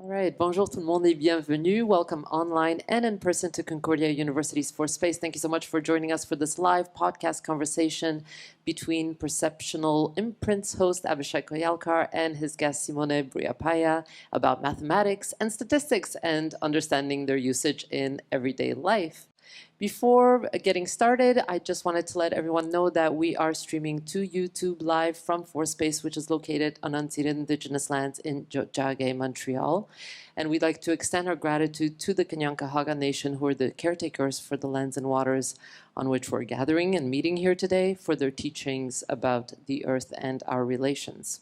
All right, bonjour tout le monde et bienvenue. Welcome online and in person to Concordia University's For Space. Thank you so much for joining us for this live podcast conversation between Perceptional Imprints host Abhishek Koyalkar and his guest Simone Briapaya about mathematics and statistics and understanding their usage in everyday life. Before getting started, I just wanted to let everyone know that we are streaming to YouTube live from ForSpace, which is located on unceded Indigenous lands in Tiohtià:ke, Montreal. And we'd like to extend our gratitude to the Kanyankahawga Nation, who are the caretakers for the lands and waters on which we're gathering and meeting here today, for their teachings about the earth and our relations.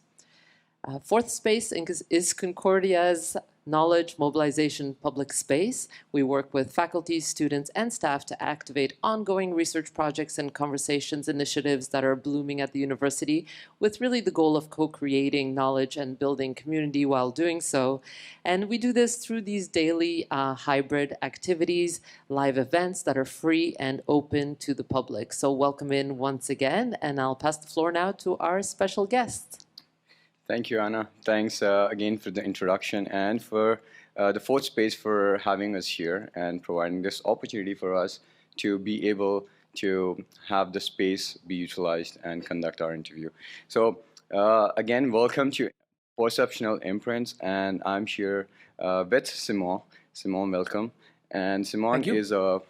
Fourth Space is Concordia's knowledge mobilization public space. We work with faculty, students, and staff to activate ongoing research projects and conversations initiatives that are blooming at the university, with really the goal of co-creating knowledge and building community while doing so. And we do this through these daily hybrid activities, live events that are free and open to the public. So welcome in once again, and I'll pass the floor now to our special guest. Thank you, Anna. Thanks again for the introduction and for the Fourth Space for having us here and providing this opportunity for us to be able to have the space be utilized and conduct our interview. So again, welcome to Perceptional Imprints, and I'm here with Simone. Simone, welcome. And Simone is a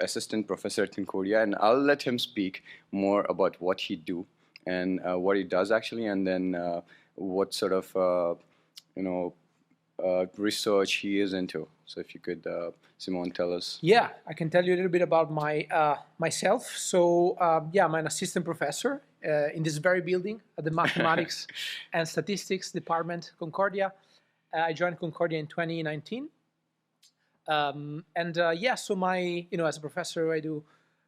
assistant professor at Concordia, and I'll let him speak more about what he do and what he does actually, and then what sort of research he is into. So if you could, Simone, tell us. Yeah, I can tell you a little bit about myself. So I'm an assistant professor in this very building at the Mathematics and Statistics Department, Concordia. I joined Concordia in 2019. So as a professor, I do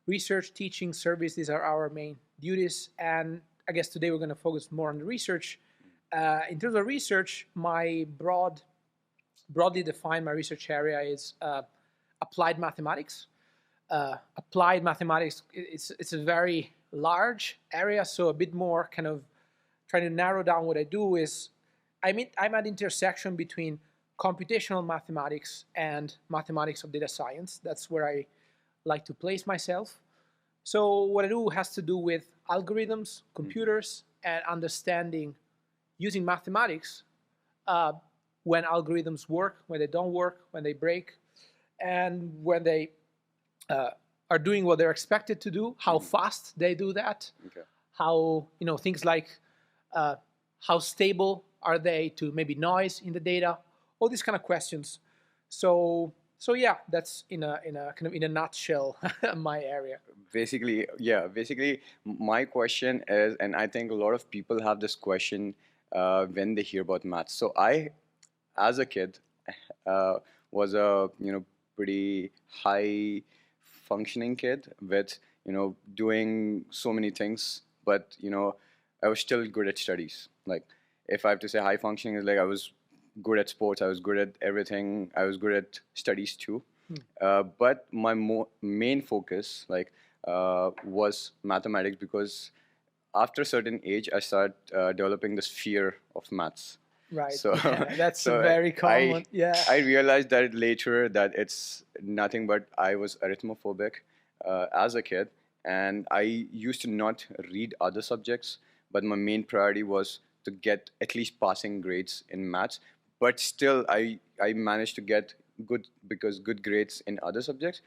research, teaching, service. These are our main duties. And I guess today we're going to focus more on the research. In terms of research, my broadly defined, my research area is applied mathematics. Applied mathematics, it's a very large area, so a bit more kind of trying to narrow down what I do is, I'm at intersection between computational mathematics and mathematics of data science. That's where I like to place myself. So what I do has to do with algorithms, computers, and understanding using mathematics when algorithms work, when they don't work, when they break, and when they are doing what they're expected to do, how fast they do that, how, things like how stable are they to maybe noise in the data, all these kind of questions. So yeah, that's in a kind of in a nutshell my area. Basically, my question is, and I think a lot of people have this question when they hear about maths. So I, as a kid, was a pretty high functioning kid with doing so many things, but I was still good at studies. Like, if I have to say high functioning, is like I was good at sports, I was good at everything, I was good at studies too. But my main focus was mathematics, because after a certain age, I started developing this fear of maths. Right. So yeah, that's very common. I realized that later that it's nothing but I was arithmophobic as a kid, and I used to not read other subjects, but my main priority was to get at least passing grades in maths. But still, I managed to get good grades in other subjects,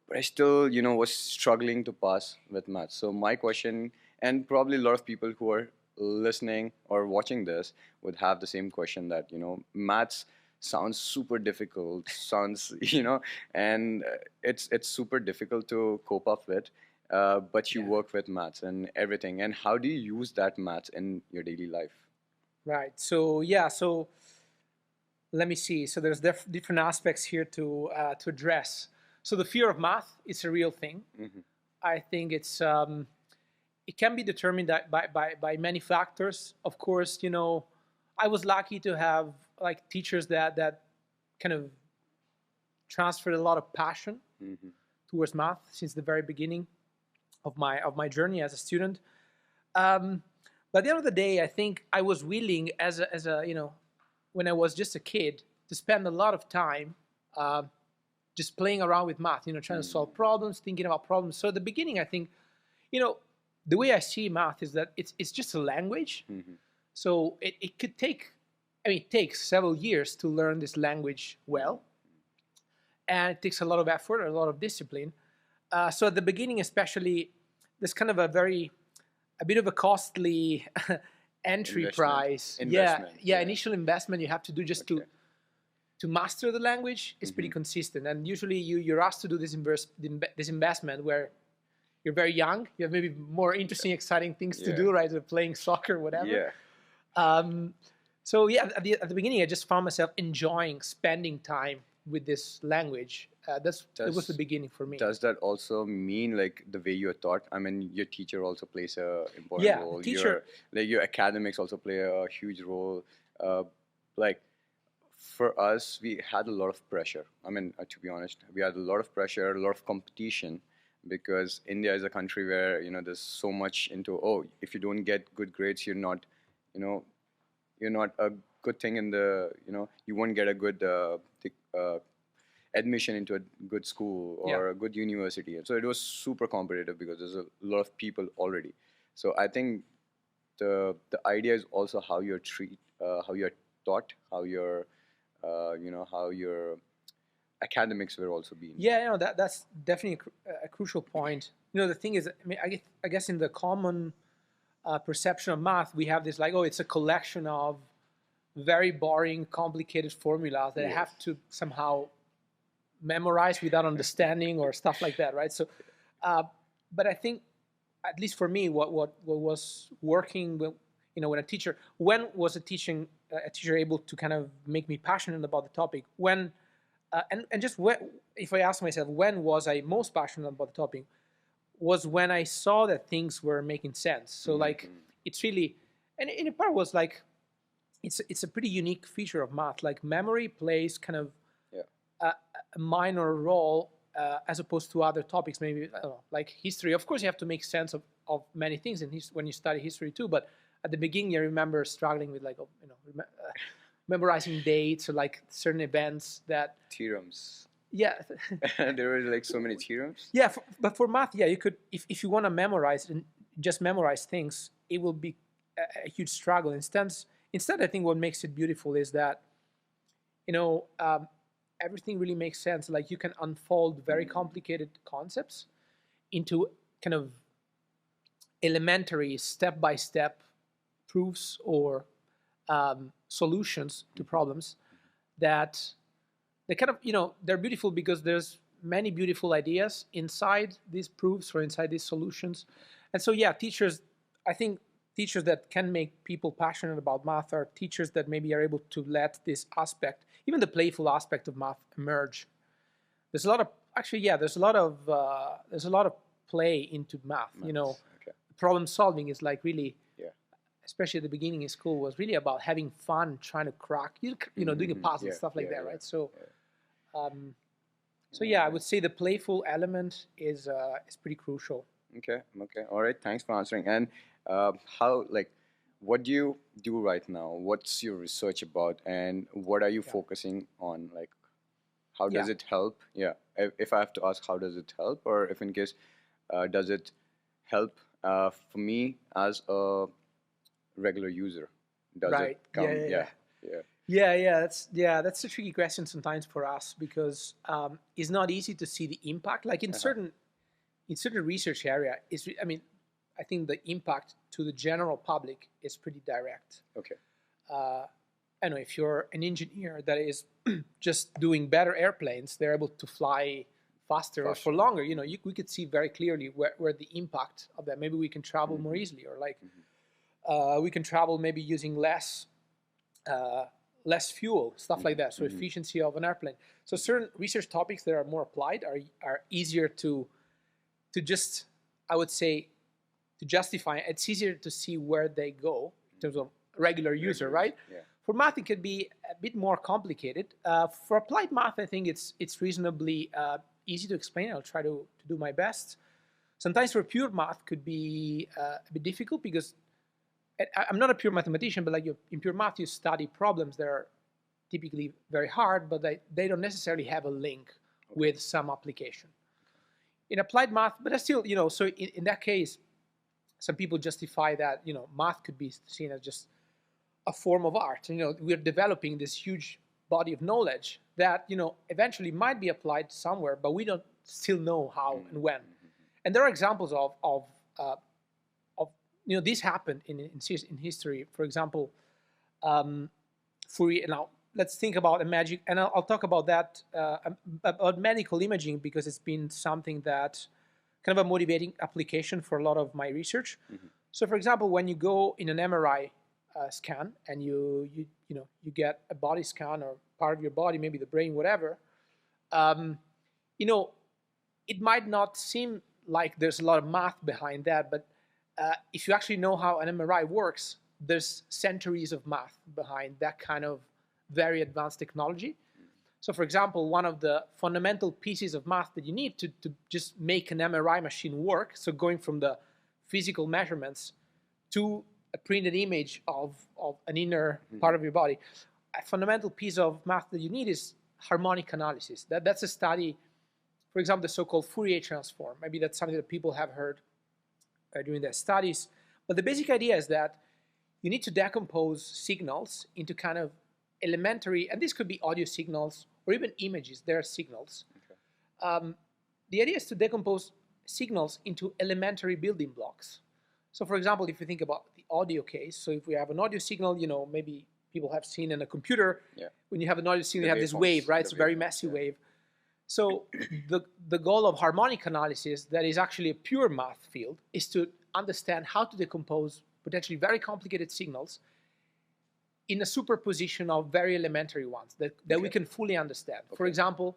but I still was struggling to pass with maths. So my question, and probably a lot of people who are listening or watching this would have the same question, that maths sounds super difficult, and it's super difficult to cope up with, but you work with maths and everything. And how do you use that maths in your daily life? Right. So let me see. So there's different aspects here to address. So the fear of math is a real thing. Mm-hmm. I think it's it can be determined by many factors. Of course, I was lucky to have teachers that kind of transferred a lot of passion towards math since the very beginning of my journey as a student. But at the end of the day, I think I was willing as a when I was just a kid to spend a lot of time just playing around with math, trying to solve problems, thinking about problems. So at the beginning, I think, the way I see math is that it's just a language. So it could take, it takes several years to learn this language well. And it takes a lot of effort, a lot of discipline. So at the beginning, especially, there's kind of a bit of a costly entry price. Yeah, initial investment you have to do just to master the language is pretty consistent. And usually you're asked to do this investment where you're very young, you have maybe more interesting, exciting things to do, right? Like playing soccer, whatever. So yeah, at the beginning, I just found myself enjoying spending time with this language. That was the beginning for me. Does that also mean like the way you're taught? I mean, your teacher also plays a important role. Teacher, your academics also play a huge role. Like for us, we had a lot of pressure. I mean, to be honest, we had a lot of pressure, a lot of competition, because India is a country where there's so much into if you don't get good grades, you're not a good thing in the you won't get a good admission into a good school or a good university. So it was super competitive because there's a lot of people already. So I think the idea is also how you're how you're taught, how your how your academics were also being. Yeah, that's definitely a crucial point. The thing is, I guess in the common perception of math, we have this like, it's a collection of very boring, complicated formulas that I have to somehow memorize without understanding or stuff like that, right? So, but I think, at least for me, what was working, when was a teacher able to kind of make me passionate about the topic? When, if I ask myself, when was I most passionate about the topic? Was when I saw that things were making sense. So like, it's really, and in a part was like, it's a pretty unique feature of math. Like memory plays kind of a minor role as opposed to other topics, maybe I don't know, like history. Of course, you have to make sense of many things when you study history too. But at the beginning, I remember struggling with like memorizing dates or like certain events that theorems. Yeah. There were like so many theorems. Yeah, but for math, you could, if you want to memorize and just memorize things, it will be a huge struggle. Instead, I think what makes it beautiful is that, everything really makes sense. Like you can unfold very complicated concepts into kind of elementary step-by-step proofs or solutions to problems that they kind of, they're beautiful because there's many beautiful ideas inside these proofs or inside these solutions. And so, I think teachers that can make people passionate about math are teachers that maybe are able to let this aspect, even the playful aspect of math, emerge. There's a lot of play into math. Problem solving is like really, especially at the beginning in school, was really about having fun, trying to crack, doing a puzzle, stuff like that, right? So, I would say the playful element is pretty crucial. Okay. All right. Thanks for answering. And what do you do right now? What's your research about, and what are you focusing on? Like, how does it help? Yeah. If I have to ask, how does it help, or if in case, does it help for me as a regular user? Does it come? That's a tricky question sometimes for us because it's not easy to see the impact. Like in certain research area, I think the impact to the general public is pretty direct. Okay. I know if you're an engineer that is just doing better airplanes, they're able to fly faster or for longer. We could see very clearly where the impact of that. Maybe we can travel more easily, or like we can travel maybe using less fuel, stuff like that. So efficiency of an airplane. So certain research topics that are more applied are easier to just, I would say, to justify. It's easier to see where they go in terms of regular user, right? Yeah. For math, it could be a bit more complicated. For applied math, I think it's reasonably easy to explain. I'll try to do my best. Sometimes for pure math could be a bit difficult because I'm not a pure mathematician, but like in pure math, you study problems that are typically very hard, but they don't necessarily have a link with some application. In applied math, but I still, so in that case, some people justify that, math could be seen as just a form of art. We're developing this huge body of knowledge that, eventually might be applied somewhere, but we don't still know how and when. And there are examples of this happened in history. For example, Fourier. Now, let's think about a magic, and I'll talk about that, about medical imaging, because it's been something that kind of a motivating application for a lot of my research. So, for example, when you go in an MRI scan and you get a body scan or part of your body, maybe the brain, whatever, it might not seem like there's a lot of math behind that, but if you actually know how an MRI works, there's centuries of math behind that kind of very advanced technology. So, for example, one of the fundamental pieces of math that you need to just make an MRI machine work, so going from the physical measurements to a printed image of an inner part of your body, a fundamental piece of math that you need is harmonic analysis. That's a study, for example, the so-called Fourier transform. Maybe that's something that people have heard during their studies. But the basic idea is that you need to decompose signals into kind of elementary, and this could be audio signals or even images. There are signals. Okay. The idea is to decompose signals into elementary building blocks. So, for example, if you think about the audio case, so if we have an audio signal, maybe people have seen in a computer, when you have an audio signal, you have this wave, right? It's a very messy wave. So the goal of harmonic analysis, that is actually a pure math field, is to understand how to decompose potentially very complicated signals in a superposition of very elementary ones that we can fully understand. Okay. For example,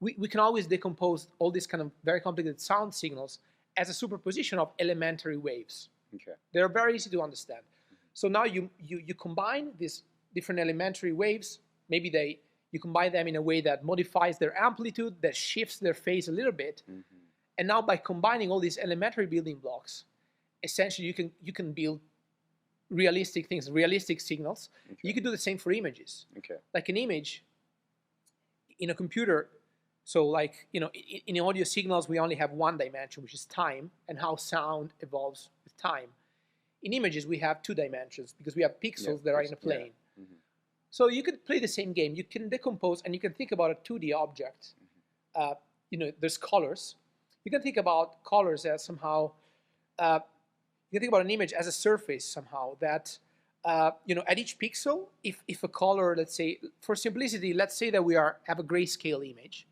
we can always decompose all these kind of very complicated sound signals as a superposition of elementary waves. Okay. They're very easy to understand. So now you combine these different elementary waves, maybe you combine them in a way that modifies their amplitude, that shifts their phase a little bit. And now by combining all these elementary building blocks, essentially you can build realistic things, realistic signals. Okay. You can do the same for images. Okay. Like an image in a computer, so like, in audio signals, we only have one dimension, which is time, and how sound evolves with time. In images, we have two dimensions because we have pixels that are in a plane. Yeah. So you could play the same game. You can decompose, and you can think about a 2D object. There's colors. You can think about colors as somehow, you can think about an image as a surface somehow that, at each pixel, if a color, let's say, for simplicity, let's say that we have a grayscale image.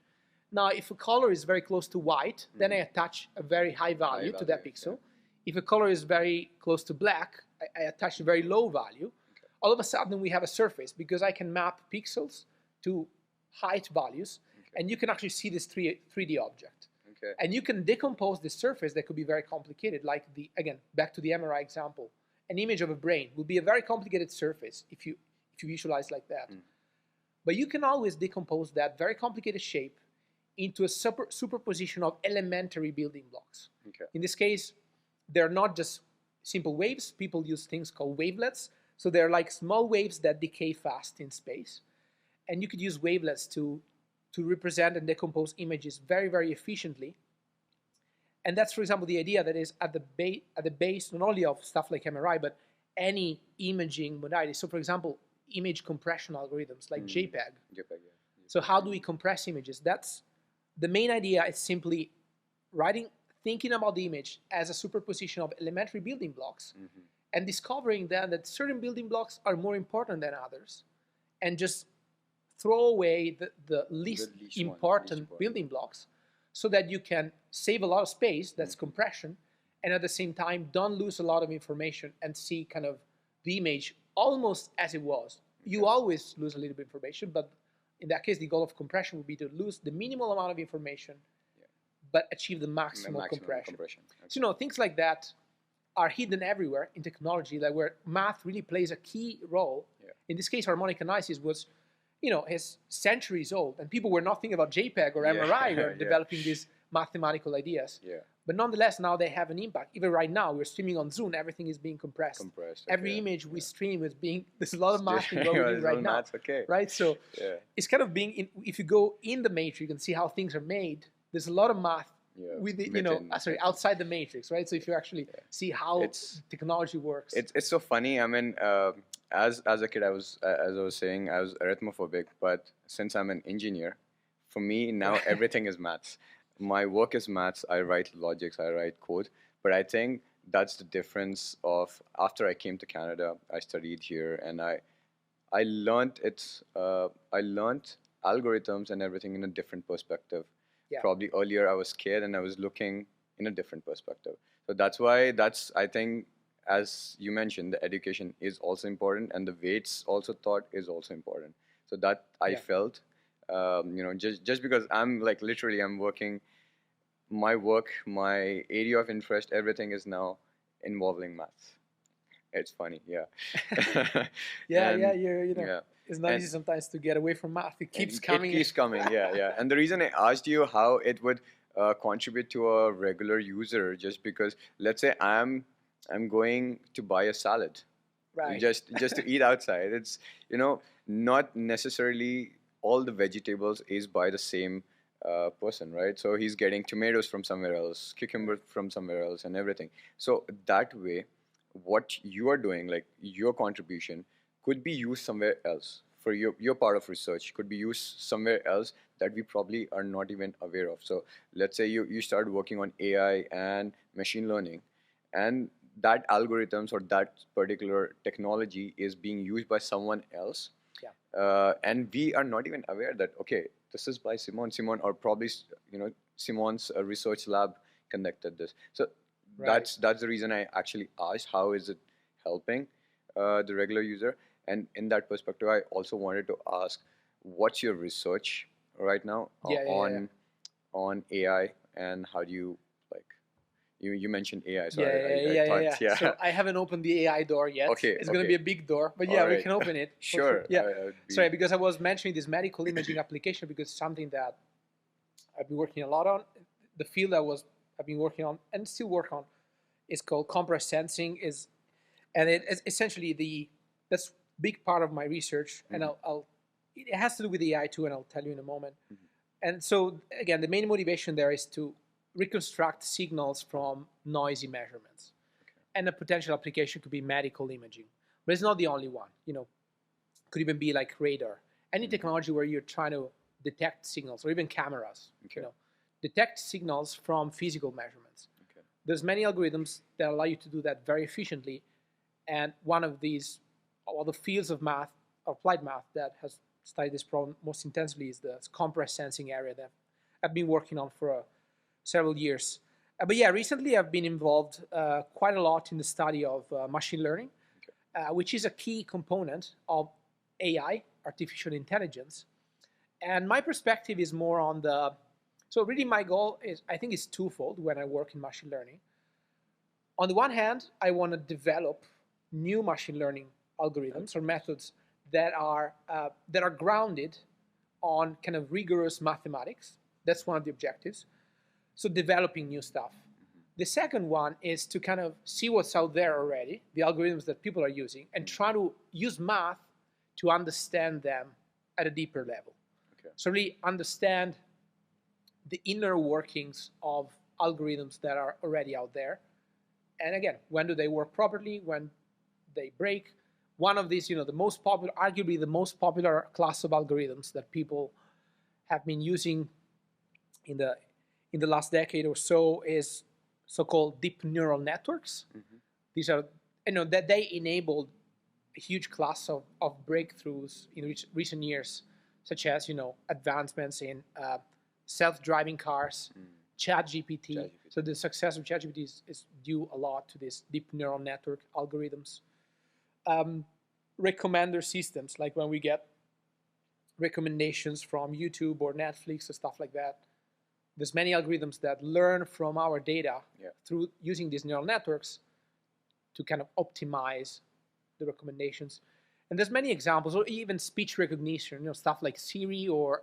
Now, if a color is very close to white, then I attach a very high value to that pixel. Yeah. If a color is very close to black, I attach a very low value. Okay. All of a sudden, we have a surface because I can map pixels to height values, and you can actually see this 3D object. Okay. And you can decompose the surface that could be very complicated, like again, back to the MRI example. An image of a brain will be a very complicated surface if you visualize like that. But you can always decompose that very complicated shape into a superposition of elementary building blocks. Okay. In this case, they're not just simple waves. People use things called wavelets. So they're like small waves that decay fast in space. And you could use wavelets to represent and decompose images very, very efficiently. And that's, for example, the idea that is at the base not only of stuff like MRI, but any imaging modality. So, for example, image compression algorithms like JPEG. So how do we compress images? That's the main idea. Is simply thinking about the image as a superposition of elementary building blocks, and discovering then that certain building blocks are more important than others, and just throw away the least important building blocks so that you can save a lot of space, that's compression, and at the same time don't lose a lot of information and see kind of the image almost as it was. You always lose a little bit of information, but in that case, the goal of compression would be to lose the minimal amount of information, but achieve the maximum compression. Okay. So, things like that are hidden everywhere in technology, like where math really plays a key role. Yeah. In this case, harmonic analysis was, is centuries old, and people were not thinking about JPEG or MRI or developing these mathematical ideas. Yeah. But nonetheless, now they have an impact. Even right now, we're streaming on Zoom. Everything is being compressed. Every okay. image we stream is being. There's a lot of math in Yeah, what we're doing there's right all now. maths, okay. Right. So Yeah. it's kind of being. If you go in the matrix, you can see how things are made. There's a lot of math with it, outside the matrix, right? So if you actually see how technology works, it's so funny. I mean, as a kid, as I was saying, I was arithmophobic, but since I'm an engineer, for me now everything is maths. My work is maths. I write logics, I write code, but I think that's the difference of after I came to Canada, I studied here, and I learned I learned algorithms and everything in a different perspective. Yeah. Probably earlier I was scared and I was looking in a different perspective. So that's why I think, as you mentioned, the education is also important, and the way it's also taught is also important. So that I felt, just because I'm like literally I'm working, my work, my area of interest, everything is now involving maths. It's funny, yeah. yeah. It's not easy sometimes to get away from math. It keeps coming. It keeps coming, yeah. And the reason I asked you how it would contribute to a regular user, just because let's say I'm going to buy a salad, Right. just to eat outside. It's not necessarily all the vegetables is by the same person, right? So he's getting tomatoes from somewhere else, cucumber from somewhere else, and everything. So that way, what you are doing, like your contribution, could be used somewhere else for your part of research, could be used somewhere else that we probably are not even aware of. So let's say you start working on AI and machine learning, and that algorithms or that particular technology is being used by someone else, and we are not even aware that, okay, this is by Simone, or probably Simone's research lab conducted this. So that's the reason I actually asked how is it helping the regular user. And in that perspective, I also wanted to ask, what's your research right now on AI, and how do you like? You mentioned AI, so I thought, yeah. So I haven't opened the AI door yet. Okay, it's going to be a big door, but yeah, we can open it. Sure. Yeah. Sorry, because I was mentioning this medical imaging application because it's something that I've been working a lot on. The field I've been working on and still work on is called compressed sensing. And it's essentially that's big part of my research, and it has to do with AI too, and I'll tell you in a moment. And so again, the main motivation there is to reconstruct signals from noisy measurements, and a potential application could be medical imaging, but it's not the only one. Could even be like radar, any technology where you're trying to detect signals, or even cameras. Detect signals from physical measurements. There's many algorithms that allow you to do that very efficiently, and one of these, all the fields of math, applied math, that has studied this problem most intensively is the compressed sensing area that I've been working on for several years. But yeah, recently I've been involved quite a lot in the study of machine learning, which is a key component of AI, artificial intelligence. And my perspective is more on so really my goal is, I think, is twofold when I work in machine learning. On the one hand, I want to develop new machine learning algorithms or methods that are grounded on kind of rigorous mathematics. That's one of the objectives. So developing new stuff. The second one is to kind of see what's out there already, the algorithms that people are using, and try to use math to understand them at a deeper level. So really understand the inner workings of algorithms that are already out there. And again, when do they work properly? When they break? One of these, the most popular, arguably the most popular class of algorithms that people have been using in the last decade or so is so-called deep neural networks. These are, that they enabled a huge class of breakthroughs in recent years, such as, advancements in self-driving cars, ChatGPT. So the success of ChatGPT is due a lot to these deep neural network algorithms. Recommender systems, like when we get recommendations from YouTube or Netflix or stuff like that, there's many algorithms that learn from our data through using these neural networks to kind of optimize the recommendations. And there's many examples, or even speech recognition, stuff like Siri or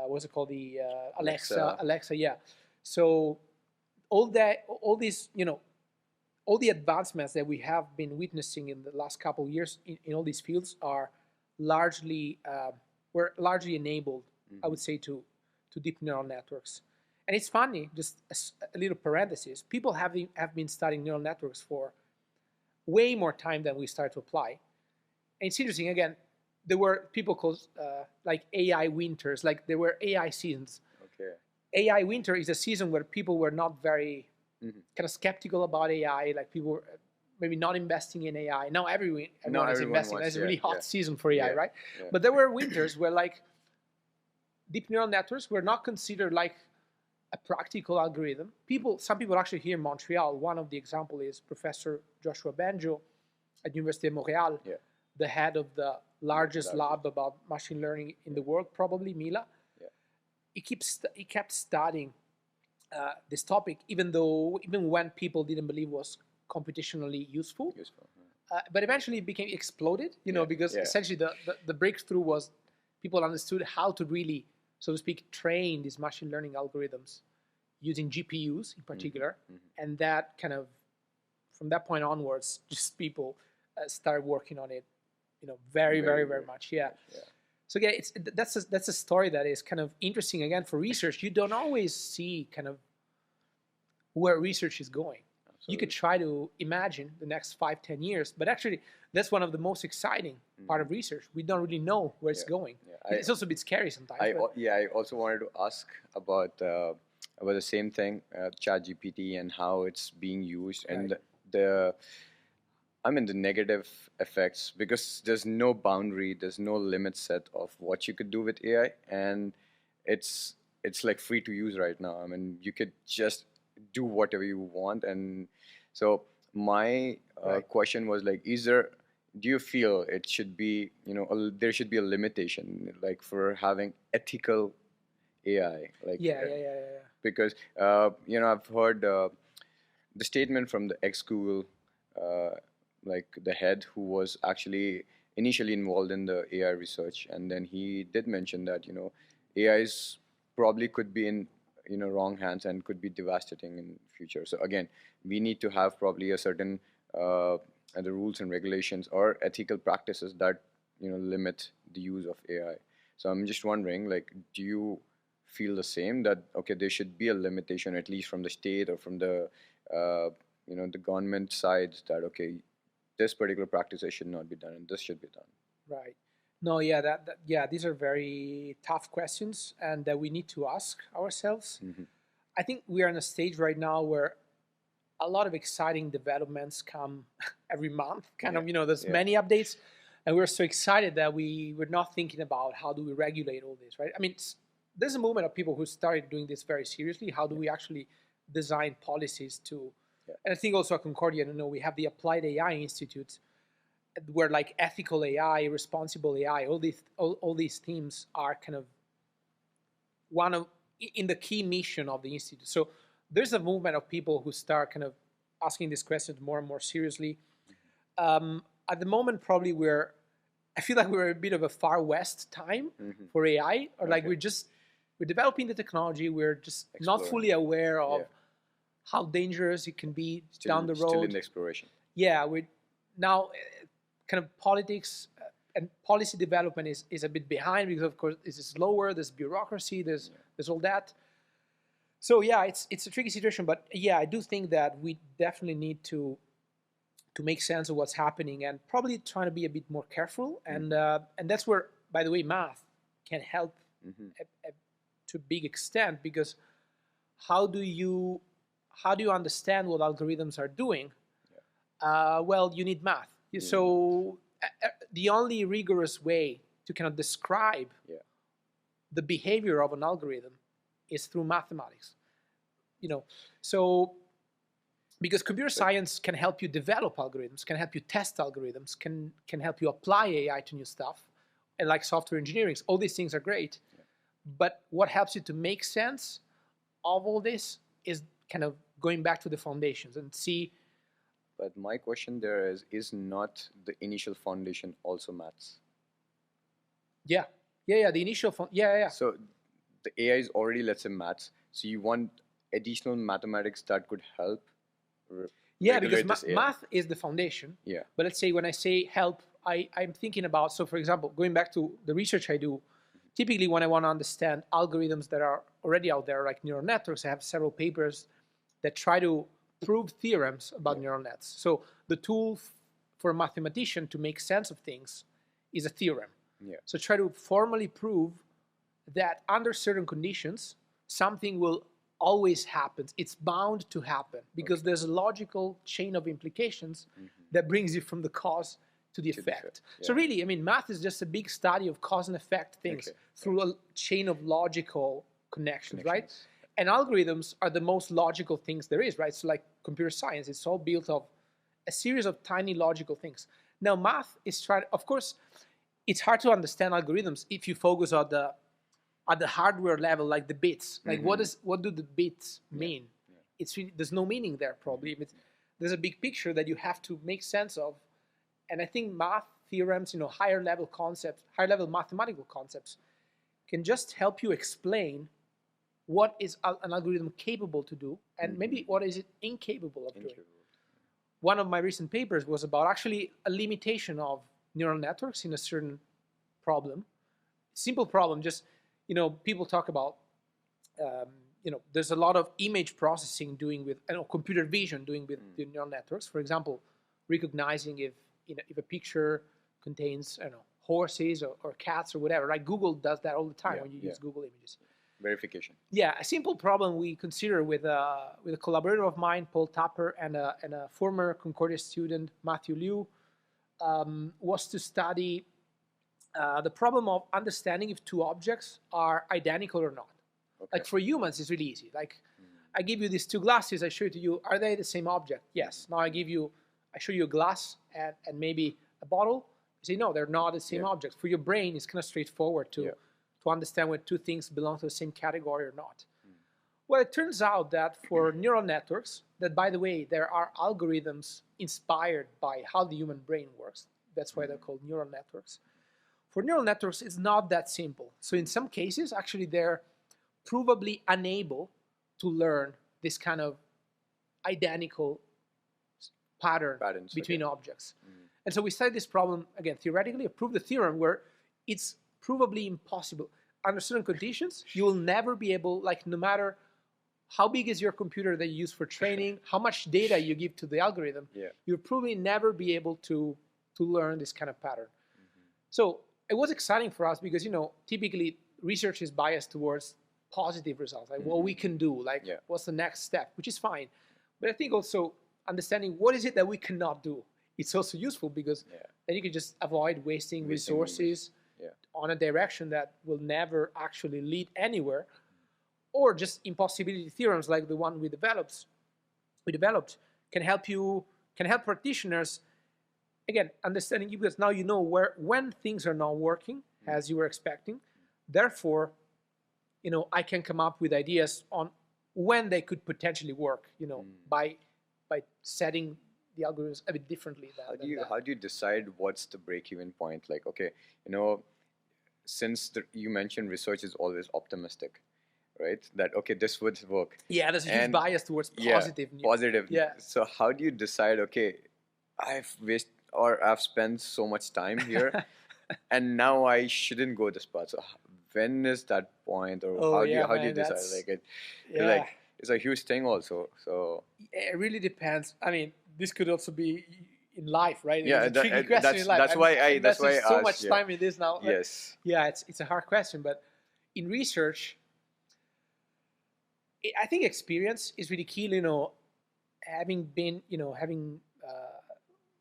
what's it called, the Alexa. Yeah. So all these, all the advancements that we have been witnessing in the last couple of years in all these fields are largely were largely enabled, I would say, to deep neural networks. And it's funny, just a little parenthesis, people have been studying neural networks for way more time than we started to apply. And it's interesting, again, there were people called like AI winters, like there were AI seasons. Okay. AI winter is a season where people were not very kind of skeptical about AI, like people were maybe not investing in AI. Now everyone is investing. It's a really hot season for AI, right? Yeah. But there were winters where like deep neural networks were not considered like a practical algorithm. Some people actually here in Montreal, one of the example is Professor Joshua Banjo at University of Montreal, the head of the largest lab about machine learning in the world, probably Mila. He kept studying this topic, even when people didn't believe it was computationally useful. But eventually it became exploded, because essentially the breakthrough was people understood how to really, so to speak, train these machine learning algorithms using GPUs in particular. And that kind of, from that point onwards, just people started working on it, very much. Yeah. So yeah, that's a story that is kind of interesting. Again, for research, you don't always see kind of where research is going. Absolutely. You could try to imagine the next 5-10 years, but actually that's one of the most exciting part of research. We don't really know where it's going. It's also a bit scary sometimes. I also wanted to ask about the same thing, ChatGPT, and how it's being used, and the negative effects, because there's no boundary, there's no limit set of what you could do with AI, and it's like free to use right now. I mean, you could just do whatever you want. And so my question was like, do you feel it should be, there should be a limitation, like for having ethical AI, like because I've heard the statement from the ex-Google like the head, who was actually initially involved in the AI research, and then he did mention that AIs probably could be in wrong hands and could be devastating in future. So again, we need to have probably a certain the rules and regulations or ethical practices that limit the use of AI. So I'm just wondering, like, do you feel the same, that okay, there should be a limitation, at least from the state or from the the government sides, that okay, this particular practice should not be done and this should be done? Right. No, these are very tough questions, and that we need to ask ourselves. I think we are in a stage right now where a lot of exciting developments come every month. There's many updates, and we're so excited that we're not thinking about how do we regulate all this, right? I mean, there's a movement of people who started doing this very seriously. How do we actually design policies to? And I think also at Concordia, we have the Applied AI Institute, where like ethical AI, responsible AI, all these themes are kind of in the key mission of the institute. So there's a movement of people who start kind of asking these questions more and more seriously. At the moment, probably I feel like we're a bit of a far west time for AI, or like we're developing the technology. We're just not fully aware of how dangerous it can be down the road. Still in the exploration. Yeah, we now kind of politics and policy development is a bit behind, because of course it's slower. There's bureaucracy. There's all that. So yeah, it's a tricky situation. But yeah, I do think that we definitely need to make sense of what's happening, and probably trying to be a bit more careful. And that's where, by the way, math can help to a big extent, because how do you understand what algorithms are doing? Well, you need math. So the only rigorous way to kind of describe the behavior of an algorithm is through mathematics. So because computer science can help you develop algorithms, can help you test algorithms, can help you apply AI to new stuff, and like software engineering, all these things are great. But what helps you to make sense of all this is kind of going back to the foundations and see. But my question there is not the initial foundation also maths? The initial yeah. So the AI is already, let's say, maths. So you want additional mathematics that could help Yeah, because regulate this area? math is the foundation. Yeah. But let's say when I say help, I'm thinking about, so for example, going back to the research I do, typically when I want to understand algorithms that are already out there, like neural networks, I have several papers that try to prove theorems about neural nets. So the tool for a mathematician to make sense of things is a theorem. Yeah. So try to formally prove that under certain conditions, something will always happen. It's bound to happen because there's a logical chain of implications that brings you from the cause to the effect. Yeah. So really, I mean, math is just a big study of cause and effect things through a chain of logical connections, right? And algorithms are the most logical things there is, right? So like computer science, it's all built of a series of tiny logical things. Now math is of course, it's hard to understand algorithms if you focus on the hardware level, like the bits. Like what do the bits mean? It's really, there's no meaning there probably. There's a big picture that you have to make sense of. And I think math theorems, higher level concepts, higher level mathematical concepts can just help you explain what is an algorithm capable to do and maybe what is it incapable of doing. One of my recent papers was about actually a limitation of neural networks in a certain problem. Simple problem, just, people talk about, there's a lot of image processing doing with, computer vision doing with the neural networks. For example, recognizing if a picture contains, horses or cats or whatever. Like Google does that all the time when you use Google Images. Verification. Yeah, a simple problem we consider with a collaborator of mine, Paul Tapper, and a former Concordia student, Matthew Liu, was to study the problem of understanding if two objects are identical or not. Okay. Like for humans, it's really easy. Like I give you these two glasses, I show it to you. Are they the same object? Yes. Now I show you a glass and maybe a bottle. You say no, they're not the same objects. For your brain, it's kind of straightforward to understand whether two things belong to the same category or not. Well, it turns out that for neural networks, that by the way, there are algorithms inspired by how the human brain works. That's why they're called neural networks. For neural networks, it's not that simple. So in some cases, actually, they're provably unable to learn this kind of identical patterns between objects. And so we studied this problem, again, theoretically, prove the theorem where it's provably impossible. Under certain conditions, you will never be able, like no matter how big is your computer that you use for training, how much data you give to the algorithm, you'll probably never be able to learn this kind of pattern. So it was exciting for us because, typically research is biased towards positive results, like what we can do, like what's the next step, which is fine. But I think also understanding what is it that we cannot do, it's also useful because then you can just avoid wasting resources on a direction that will never actually lead anywhere, or just impossibility theorems like the one we developed can help practitioners, again, understanding you because now you know when things are not working as you were expecting. Therefore, I can come up with ideas on when they could potentially work, by setting the algorithms a bit differently. How do you decide what's the break-even point? Like, okay, since you mentioned research is always optimistic, right? That, okay, this would work. Yeah, there's a huge bias towards positive news. Positive. Yeah. So how do you decide, okay, I've spent so much time here and now I shouldn't go this path. So when is that point, or how do you decide? It's a huge thing also. So it really depends. I mean, this could also be in life, right? Yeah, it's a tricky question in life. That's why I asked so much time in this now. Yes. Yeah, it's a hard question, but in research, I think experience is really key. Having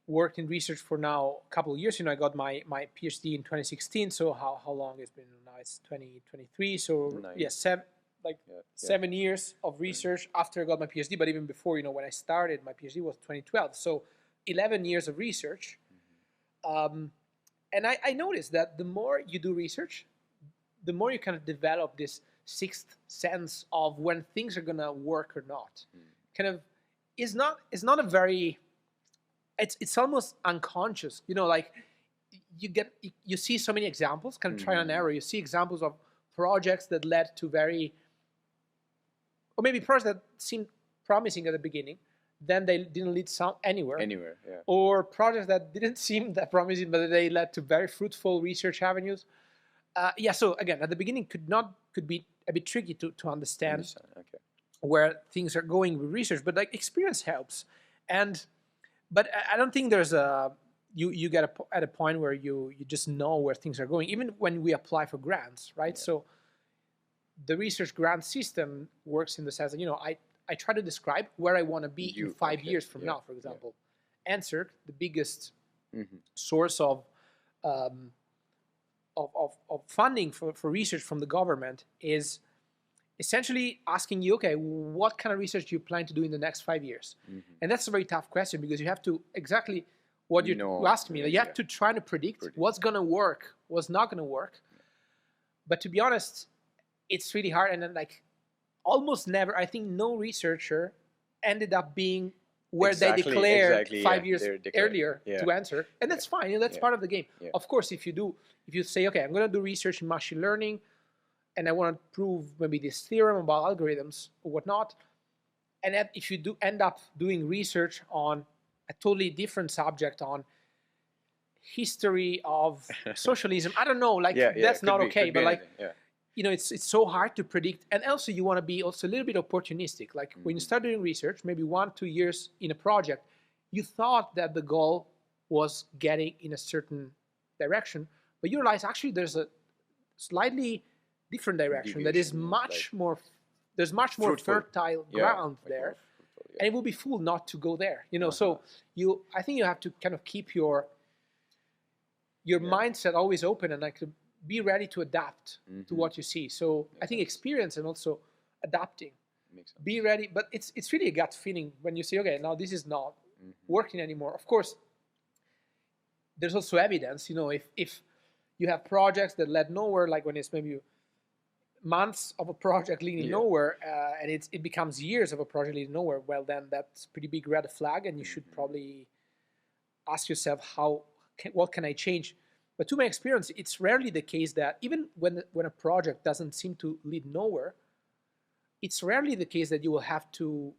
worked in research for now a couple of years. I got my PhD in 2016. So how long it's been now? It's 2023. So yes, 7 years of research after I got my PhD. But even before, when I started my PhD was 2012. So 11 years of research. And I noticed that the more you do research, the more you kind of develop this sixth sense of when things are gonna work or not. Kind of it's not a very, it's almost unconscious. Like you see so many examples, kind of trial and error. You see examples of projects that led to very or maybe projects that seemed promising at the beginning, then they didn't lead anywhere. Anywhere, yeah. Or projects that didn't seem that promising, but they led to very fruitful research avenues. Yeah, so again, at the beginning could be a bit tricky to understand Okay. where things are going with research, but like experience helps. But I don't think there's you get at a point where you just know where things are going, even when we apply for grants, right? Yeah. So the research grant system works in the sense that, you know, I try to describe where I want to be in 5 years from now, for example. NSERC, the biggest source of funding for research from the government, is essentially asking you, okay, what kind of research do you plan to do in the next 5 years? And that's a very tough question, because you have to exactly what you asked me. You have to try to predict what's going to work, what's not going to work. But to be honest, it's really hard. And then, like, almost never, I think no researcher ended up being where they declared 5 years earlier to answer. And that's fine. You know, that's part of the game. Of course, if you say, okay, I'm going to do research in machine learning, and I want to prove maybe this theorem about algorithms or whatnot, and that if you do end up doing research on a totally different subject, on history of socialism, I don't know, like, that's not okay. But like, you know, it's so hard to predict. And also, you want to be also a little bit opportunistic. Like, when you start doing research, maybe 1-2 years in a project, you thought that the goal was getting in a certain direction, but you realize actually there's a slightly different direction that is much more, there's much more fertile ground there, and it will be fool not to go there, you know. So I think you have to kind of keep your mindset always open, and like be ready to adapt to what you see. So I think experience and also adapting, be ready. But it's really a gut feeling when you say, okay, now this is not working anymore. Of course, there's also evidence, you know, if you have projects that led nowhere, like when it's maybe months of a project leading nowhere, and it becomes years of a project leading nowhere, well, then that's a pretty big red flag, and you should probably ask yourself, what can I change? But to my experience, it's rarely the case that even when a project doesn't seem to lead nowhere, it's rarely the case that you will have to,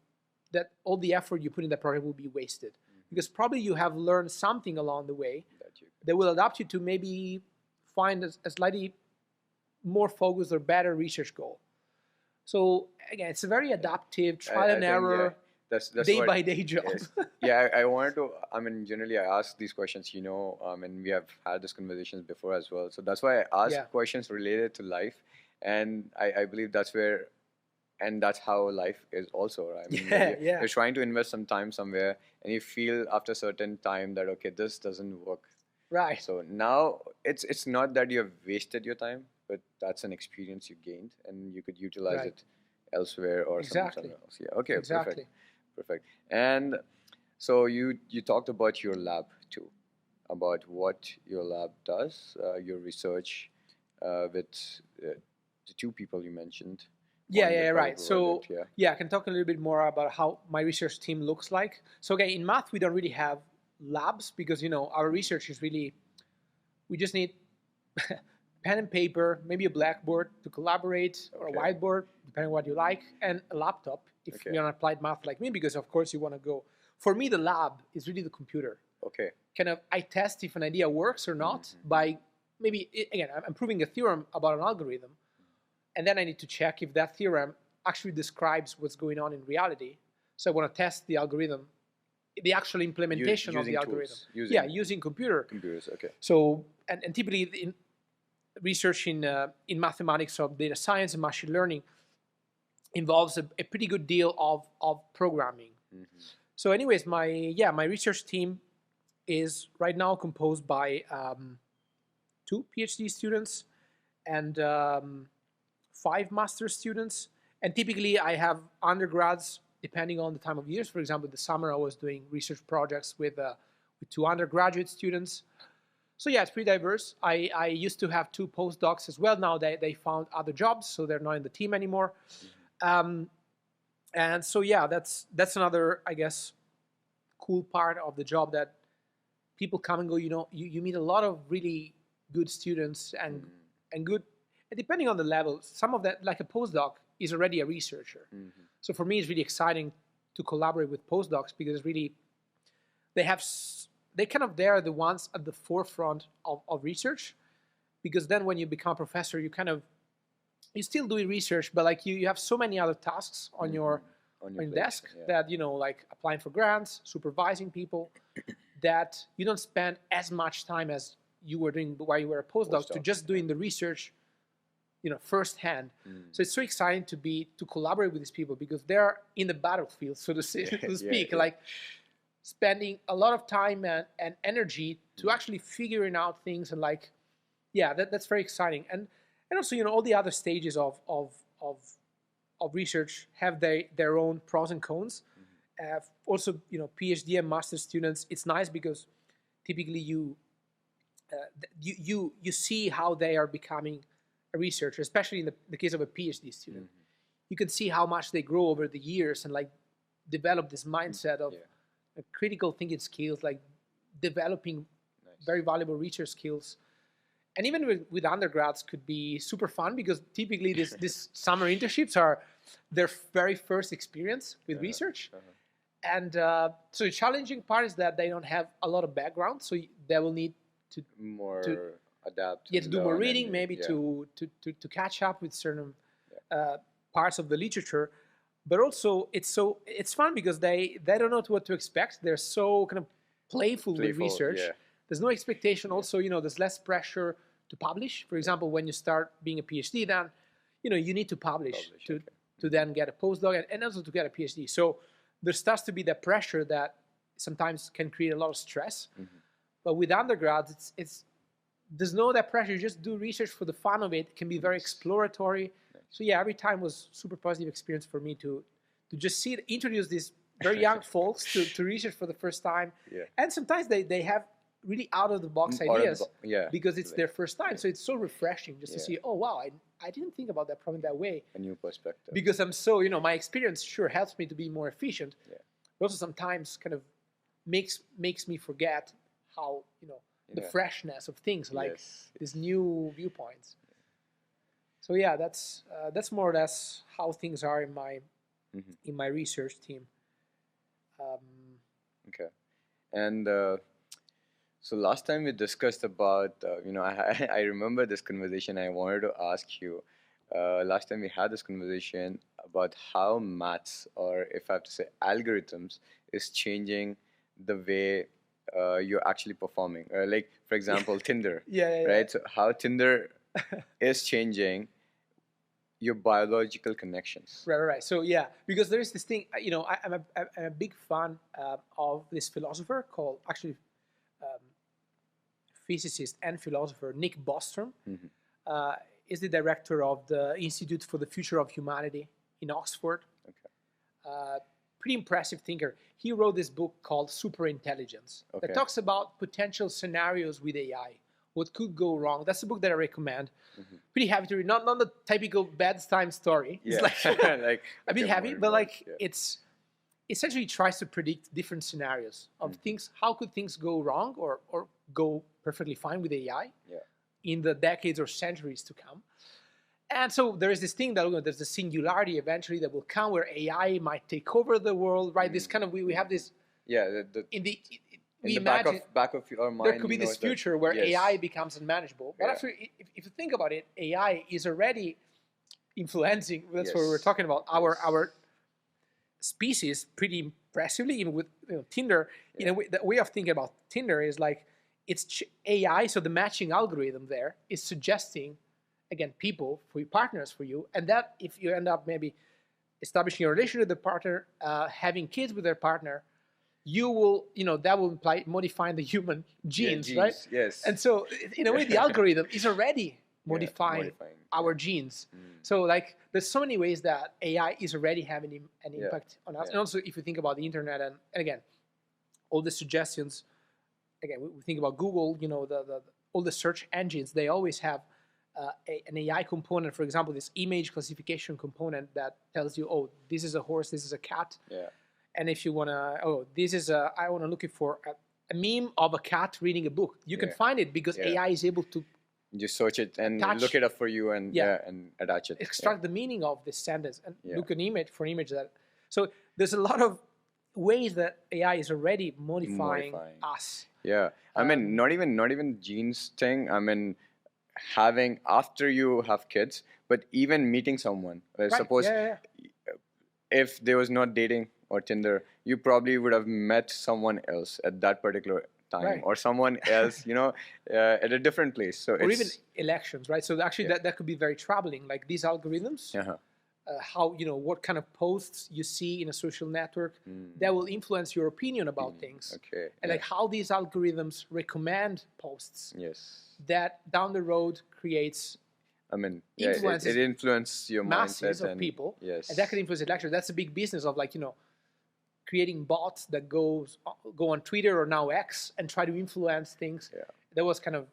that all the effort you put in that project will be wasted. Because probably you have learned something along the way that will adapt you to maybe find a slightly more focused or better research goal. So again, it's a very adaptive, trial and error, that's day by day job. Yes. I wanted to, I mean, generally I ask these questions, you know, and we have had these conversations before as well. So that's why I ask questions related to life. And I believe that's where, and that's how life is also. I mean, you're trying to invest some time somewhere, and you feel after a certain time that, okay, this doesn't work. Right. So now it's not that you have wasted your time, but that's an experience you gained, and you could utilize it elsewhere or somewhere else. Yeah. Okay. Exactly. Perfect. And so you talked about your lab too, about what your lab does, your research with the 2 people you mentioned. Right. So I can talk a little bit more about how my research team looks like. So again, in math, we don't really have labs because, you know, our research is really, we just need pen and paper, maybe a blackboard to collaborate, or a whiteboard, depending on what you like, and a laptop if you're an applied math like me, because of course you want to go. For me, the lab is really the computer. Okay. Kind of, I test if an idea works or not by maybe, again, I'm proving a theorem about an algorithm, and then I need to check if that theorem actually describes what's going on in reality. So I want to test the algorithm, the actual implementation of the algorithm. Using computers. Okay. So, and typically in research in mathematics or data science and machine learning involves a pretty good deal of programming. So anyways, my research team is right now composed by 2 PhD students and 5 master's students. And typically I have undergrads depending on the time of years. For example, this summer I was doing research projects with 2 undergraduate students. So yeah, it's pretty diverse. I used to have 2 postdocs as well. Now they found other jobs, so they're not in the team anymore. And so yeah, that's another, I guess, cool part of the job, that people come and go. You know, you meet a lot of really good students and good, depending on the level, some of that, like a postdoc, is already a researcher. So for me, it's really exciting to collaborate with postdocs because really they kind of, they're the ones at the forefront of research, because then when you become a professor, you still doing research, but like you have so many other tasks on your desk that, like applying for grants, supervising people, that you don't spend as much time as you were doing while you were a postdoc to just doing the research, firsthand. So it's so exciting to collaborate with these people because they're in the battlefield, so to speak, like spending a lot of time and energy to actually figuring out things, and like, that's very exciting. And also, all the other stages of research have their own pros and cons. Also, PhD and master students, it's nice because typically you see how they are becoming a researcher, especially in the case of a PhD student. You can see how much they grow over the years and like develop this mindset of critical thinking skills, like developing very valuable research skills. And even with undergrads could be super fun because typically this summer internships are their very first experience with research. And so the challenging part is that they don't have a lot of background, so they will need to adapt. To do more reading, maybe to catch up with certain parts of the literature. But also it's fun because they don't know what to expect. They're so kind of playful with research. There's no expectation. Also, there's less pressure to publish. For example, when you start being a PhD, then you need to publish to then get a postdoc and also to get a PhD. So there starts to be the pressure that sometimes can create a lot of stress. But with undergrads, there's no that pressure. You just do research for the fun of it. It can be very exploratory. So every time was super positive experience for me to just introduce these very young folks to research for the first time. And sometimes they have really out of the box ideas because it's their first time. So it's so refreshing just to see, oh wow, I didn't think about that problem that way. A new perspective. Because I'm so, my experience sure helps me to be more efficient. But also sometimes kind of makes me forget how, the freshness of things, like these new viewpoints. So that's more or less how things are in my research team. Okay, and so last time we discussed about I remember this conversation. I wanted to ask you. Last time we had this conversation about how maths, or if I have to say algorithms, is changing the way you're actually performing. Like, for example, Tinder. Right? So how Tinder is changing your biological connections. Right. So because there is this thing, I'm a big fan of this philosopher called, actually, physicist and philosopher Nick Bostrom. Is the director of the Institute for the Future of Humanity in Oxford. Pretty impressive thinker. He wrote this book called Superintelligence that talks about potential scenarios with AI, what could go wrong. That's a book that I recommend. Pretty heavy to read, not the typical bedtime story. It's like a bit heavy, but like it's essentially tries to predict different scenarios of things. How could things go wrong or go perfectly fine with AI in the decades or centuries to come? And so there is this thing that there's a singularity eventually that will come where AI might take over the world, right? This kind of, we have this in the back of your mind. There could be this future where AI becomes unmanageable. But actually, if you think about it, AI is already influencing. That's what we're talking about. Our species pretty impressively, even with Tinder. The way of thinking about Tinder is like it's AI. So the matching algorithm there is suggesting, again, people for your partners for you, and that if you end up maybe establishing a relationship with the partner, having kids with their partner, you will, that will imply modifying the human genes, right? Yes. And so, in a way, the algorithm is already modifying our genes. So, like, there's so many ways that AI is already having an impact on us. And also, if you think about the internet, and again, all the suggestions, again, we think about Google, all the search engines, they always have an AI component. For example, this image classification component that tells you, oh, this is a horse, this is a cat. And if you want to, I want to look for a meme of a cat reading a book. You can find it because AI is able to You search it and Attach. look it up for you and Yeah. and attach it. extract the meaning of this sentence and Yeah. look an image for an image that. So there's a lot of ways that AI is already modifying us. Yeah, I mean, not even genes thing. I mean, having after you have kids, but even meeting someone. Right. Suppose Yeah. if there was not dating or Tinder, you probably would have met someone else at that particular time, Right. or someone else, at a different place. So Or it's, even elections, right? So actually, that could be very troubling. Like these algorithms, uh-huh. how what kind of posts you see in a social network that will influence your opinion about things, Okay. and like how these algorithms recommend posts Yes. that down the road creates I mean, yeah, influences it influences your masses mindset of people, Yes. and that can influence elections. That's a big business of creating bots that go on Twitter or now X and try to influence things. Yeah. That was kind of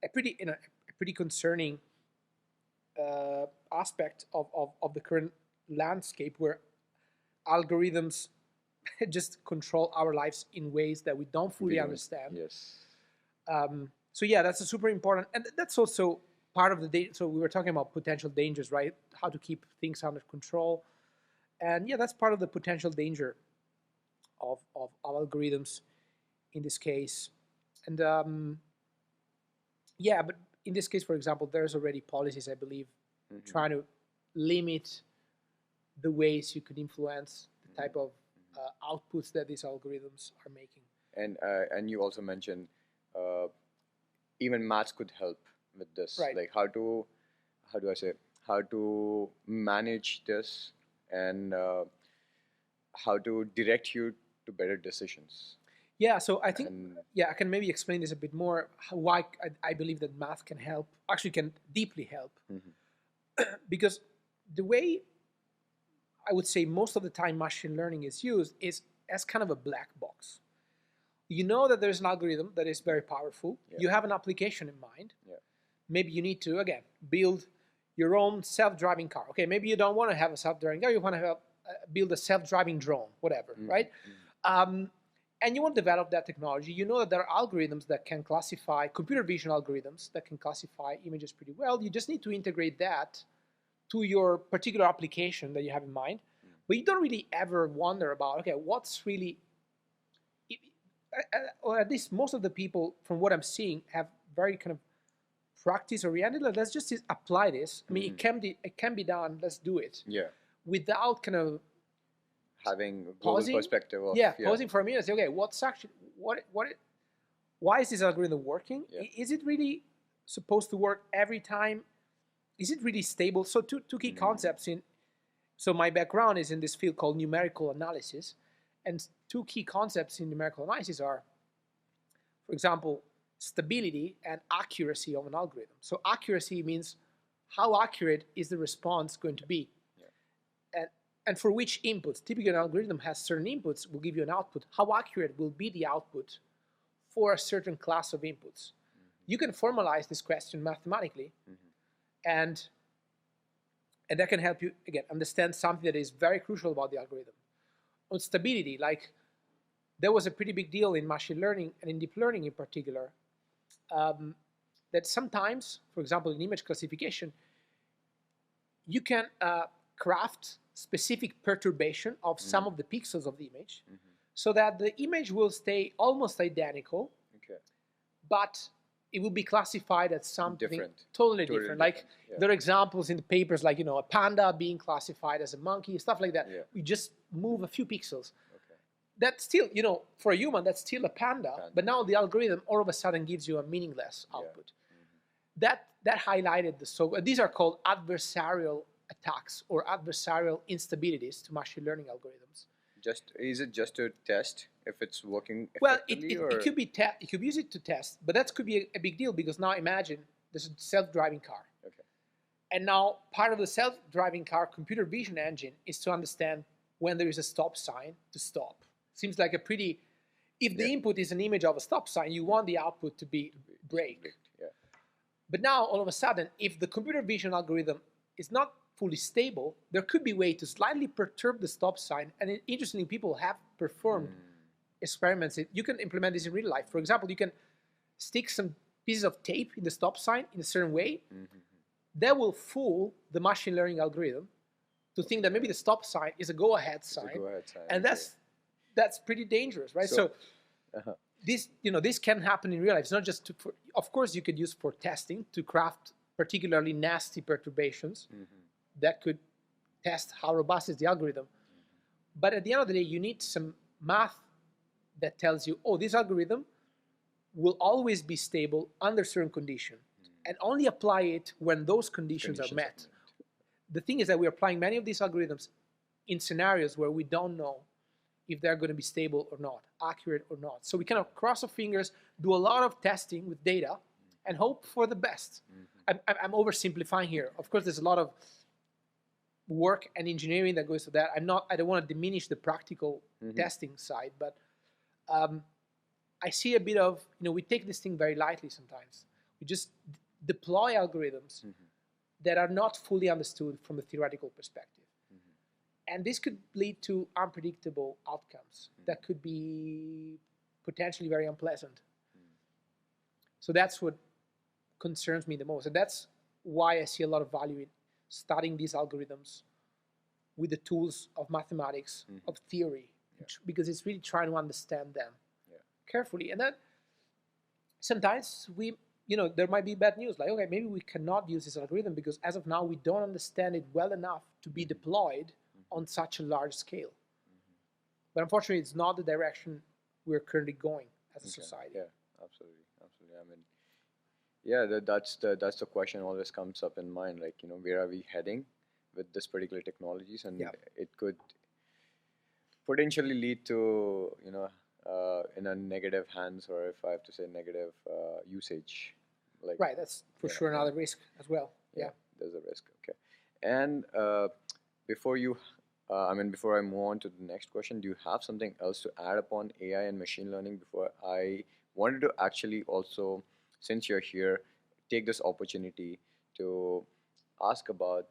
a pretty concerning aspect of the current landscape, where algorithms just control our lives in ways that we don't fully understand. Yes. So yeah, that's a super important, and that's also part of the so we were talking about potential dangers, right? How to keep things under control, and yeah, that's part of the potential danger of algorithms in this case. And yeah, but in this case, for example, there's already policies, I believe, trying to limit the ways you could influence the type of outputs that these algorithms are making. And you also mentioned even maths could help with this, Right. like how do I say, how to manage this, and how to direct you to better decisions. Yeah, so I think, And I can maybe explain this a bit more, why I believe that math can help, actually can deeply help. Because the way I would say most of the time machine learning is used is as kind of a black box. You know that there's an algorithm that is very powerful. Yeah. You have an application in mind. Yeah. Maybe you need to, again, build your own self-driving car. Okay, maybe you don't want to have a self-driving car. You want to build a self-driving drone, whatever, right? And you want to develop that technology. You know that there are algorithms that can classify, computer vision algorithms that can classify images pretty well. You just need to integrate that to your particular application that you have in mind. But you don't really ever wonder about, okay, what's really, or at least most of the people, from what I'm seeing, have very kind of practice oriented. Like, let's just apply this. I mean, it can be done. Let's do it. Yeah. Without kind of Having a global pausing, perspective of pausing for a minute and say, okay, what's actually why is this algorithm working? Yeah. Is it really supposed to work every time? Is it really stable? So two key concepts in. So my background is in this field called numerical analysis, and two key concepts in numerical analysis are, for example, stability and accuracy of an algorithm. So accuracy means how accurate is the response going to be, and for which inputs. Typically, an algorithm has certain inputs, will give you an output. How accurate will be the output for a certain class of inputs? You can formalize this question mathematically, and that can help you, again, understand something that is very crucial about the algorithm. On stability, like, there was a pretty big deal in machine learning and in deep learning in particular, that sometimes, for example, in image classification, you can craft specific perturbation of some of the pixels of the image, so that the image will stay almost identical, but it will be classified as something totally different. Like, there are examples in the papers, like, a panda being classified as a monkey, stuff like that. Yeah. We just move a few pixels. That's still, for a human, that's still a panda. But now the algorithm all of a sudden gives you a meaningless output. That highlighted these are called adversarial attacks or adversarial instabilities to machine learning algorithms. Is it just to test if it's working Well, effectively? it could be you could use it to test, but that could be a big deal, because now imagine there's a self-driving car. And now part of the self-driving car computer vision engine is to understand when there is a stop sign to stop. Seems like a pretty, if the input is an image of a stop sign, you want the output to be brake. But now all of a sudden, if the computer vision algorithm is not fully stable, there could be a way to slightly perturb the stop sign. And interestingly, people have performed experiments. You can implement this in real life. For example, you can stick some pieces of tape in the stop sign in a certain way, Mm-hmm. that will fool the machine learning algorithm to think that maybe the stop sign is a go-ahead sign, go-ahead sign, and that's pretty dangerous, right? So uh-huh. this can happen in real life. It's not just of course you could use for testing to craft particularly nasty perturbations that could test how robust is the algorithm. But at the end of the day, you need some math that tells you, oh, this algorithm will always be stable under certain conditions, and only apply it when those conditions are met. The thing is that we're applying many of these algorithms in scenarios where we don't know if they're going to be stable or not, accurate or not. So we kind of cross our fingers, do a lot of testing with data, and hope for the best. I'm oversimplifying here. Of course, there's a lot of work and engineering that goes to that. I don't want to diminish the practical testing side, but I see a bit of, we take this thing very lightly sometimes. We just deploy algorithms that are not fully understood from a theoretical perspective. And this could lead to unpredictable outcomes that could be potentially very unpleasant. So that's what concerns me the most. And that's why I see a lot of value in studying these algorithms with the tools of mathematics, of theory, because it's really trying to understand them carefully. And then sometimes there might be bad news, like, okay, maybe we cannot use this algorithm because as of now we don't understand it well enough to be deployed on such a large scale. But unfortunately, it's not the direction we're currently going as a society. Yeah, absolutely. I mean, yeah, that's the question always comes up in mind. Like, where are we heading with this particular technologies, and it could potentially lead to in a negative hands, or if I have to say negative usage. Like, right, that's for sure another risk as well. Yeah, there's a risk. Okay, and before I move on to the next question, do you have something else to add upon AI and machine learning? Before I wanted to actually also, since you're here, take this opportunity to ask about,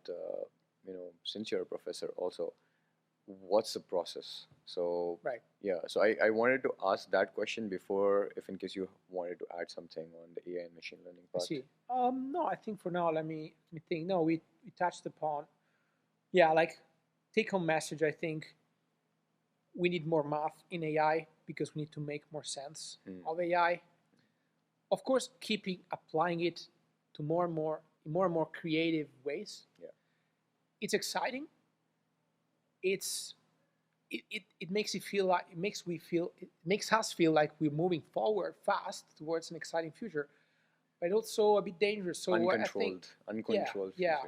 since you're a professor also, what's the process? So right. Yeah, so I wanted to ask that question before, if in case you wanted to add something on the AI and machine learning part. I see. No, I think for now, let me think. No, we touched upon, like take-home message. I think we need more math in AI because we need to make more sense of AI. Of course, applying it to more and more creative ways. Yeah, it's exciting. It makes us feel like we're moving forward fast towards an exciting future, but also a bit dangerous. So uncontrolled future, yeah.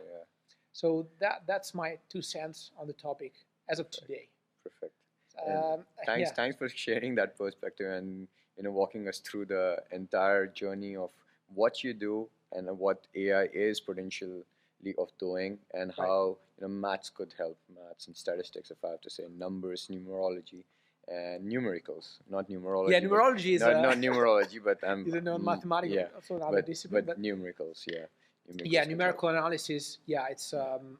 So that's my 2 cents on the topic as of today. Perfect. Thanks for sharing that perspective and walking us through the entire journey of what you do and what AI is potentially of doing, and how maths could help, maths and statistics, if I have to say, numbers, numerology, and numericals, not numerology. Yeah, numerology is not numerology, but is a non-mathematical, also another discipline. But numericals, numerical analysis. Yeah, it's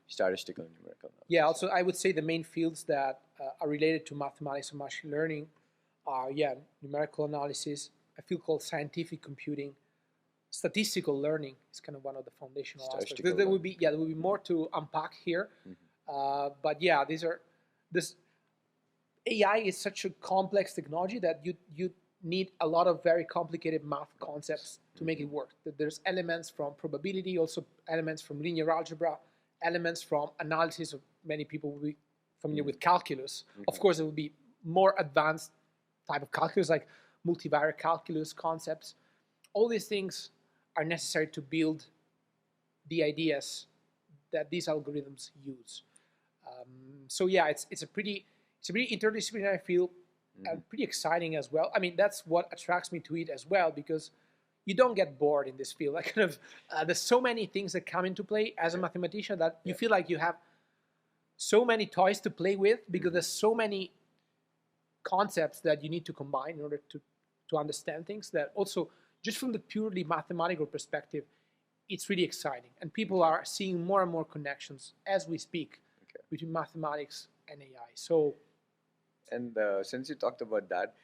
statistical and numerical analysis. Yeah, also I would say the main fields that are related to mathematics and machine learning are numerical analysis, a field called scientific computing. Statistical learning is kind of one of the foundational aspects. There will be more to unpack here, but this AI is such a complex technology that you need a lot of very complicated math concepts to make it work. There's elements from probability, also elements from linear algebra, elements from analysis. Of many people will be familiar with calculus. Of course, there will be more advanced type of calculus like multivariate calculus concepts. All these things are necessary to build the ideas that these algorithms use. It's a pretty interdisciplinary field, and pretty exciting as well. I mean, that's what attracts me to it as well, because you don't get bored in this field. Like, kind of, there's so many things that come into play as a mathematician that you feel like you have so many toys to play with, because there's so many concepts that you need to combine in order to understand things, that also, just from the purely mathematical perspective, it's really exciting. And people are seeing more and more connections as we speak between mathematics and AI. So, and since you talked about that,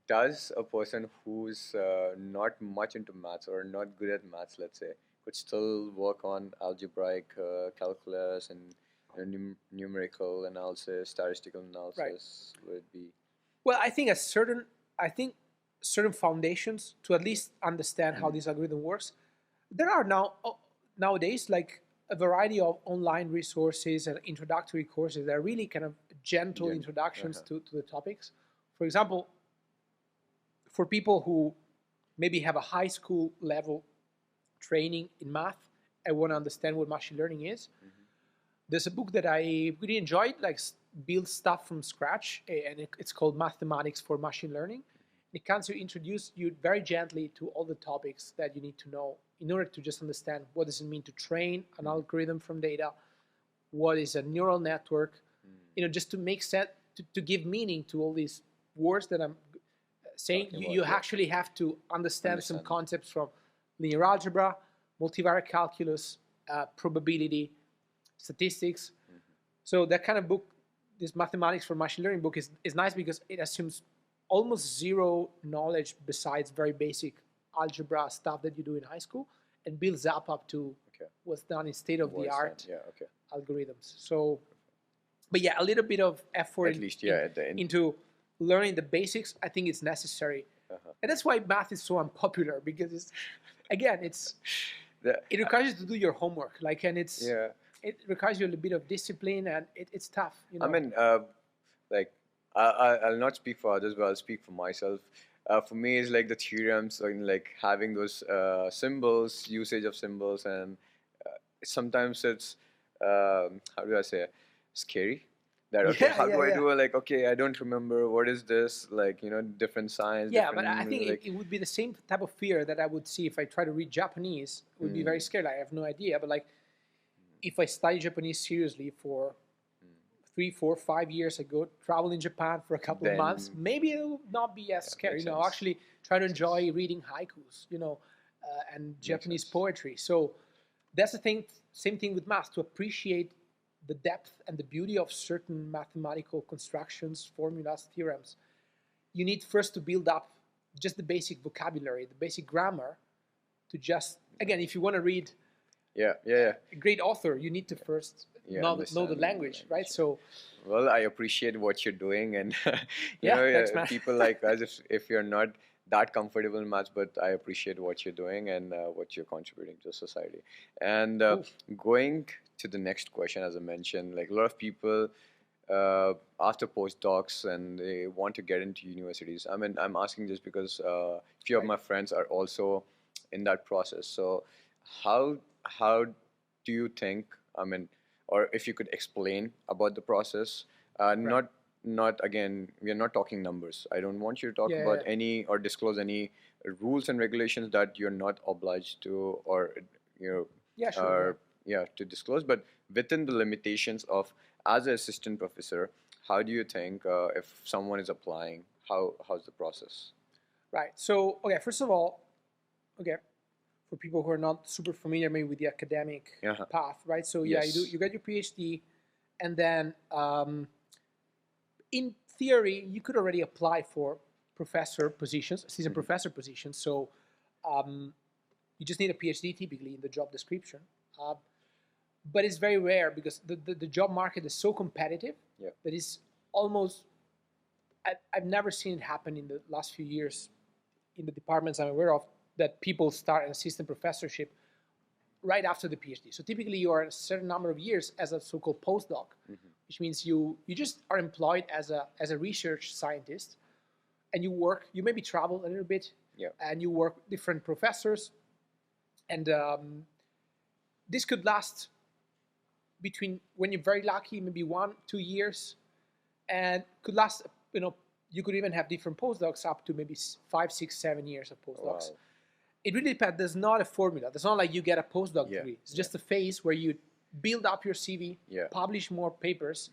does a person who's not much into maths or not good at maths, let's say, could still work on algebraic calculus and numerical analysis, statistical analysis would be. Well, I think certain foundations to at least understand how this algorithm works. There are nowadays like a variety of online resources and introductory courses that are really kind of gentle introductions to the topics. For example, for people who maybe have a high school level training in math and want to understand what machine learning is, there's a book that I really enjoyed, like build stuff from scratch, and it's called Mathematics for Machine Learning. It can introduce you very gently to all the topics that you need to know in order to just understand what does it mean to train an algorithm from data, what is a neural network, just to make sense, to give meaning to all these words that I'm saying. You actually have to understand some concepts from linear algebra, multivariate calculus, probability, statistics. So that kind of book, this Mathematics for Machine Learning book, is nice because it assumes almost zero knowledge besides very basic algebra stuff that you do in high school, and builds up to what's done in state-of-the-art algorithms. So, but yeah, a little bit of effort At least, into learning the basics, I think it's necessary. And that's why math is so unpopular, because it requires you to do your homework, it requires you a little bit of discipline, and it's tough. I mean, like, I'll not speak for others, but I'll speak for myself. For me, it's like the theorems, like having those symbols, usage of symbols, and sometimes it's how do I say, scary. That how do I do it? Like, okay, I don't remember what is this. Like, different signs. Yeah, but I think it would be the same type of fear that I would see if I try to read Japanese. It would be very scared. I have no idea, but like, if I study Japanese seriously for 3, 4, 5 years, I go travel in Japan for a couple of months, maybe it will not be as scary. Actually try to enjoy reading haikus, and Japanese poetry. So that's the thing. Same thing with math. To appreciate the depth and the beauty of certain mathematical constructions, formulas, theorems, you need first to build up just the basic vocabulary, the basic grammar, to just, again, if you want to read a great author, you need to first know the language, right? So, well, I appreciate what you're doing, and thanks, man. people like us, if you're not that comfortable in maths, but I appreciate what you're doing and what you're contributing to society. And going to the next question, as I mentioned, like a lot of people after postdocs and they want to get into universities. I mean, I'm asking this because a few of my friends are also in that process. So how do you think, I mean, or if you could explain about the process, not again, we are not talking numbers. I don't want you to talk about any or disclose any rules and regulations that you're not obliged to, or to disclose, but within the limitations of, as an assistant professor, how do you think if someone is applying, how's the process? Right. So, okay, first of all, for people who are not super familiar maybe with the academic path, right? So you get your PhD, and then in theory you could already apply for professor positions, assistant professor positions. So you just need a PhD typically in the job description, but it's very rare because the job market is so competitive that it's almost, I've never seen it happen in the last few years in the departments I'm aware of, that people start an assistant professorship right after the PhD. So typically you are a certain number of years as a so-called postdoc, which means you just are employed as a research scientist, and you maybe travel a little bit, and you work with different professors, and this could last between, when you're very lucky, maybe 1-2 years, and could last, you could even have different postdocs up to maybe 5, 6, 7 years of postdocs. Wow. It really depends. There's not a formula. There's not like you get a postdoc degree. It's just a phase where you build up your CV, publish more papers,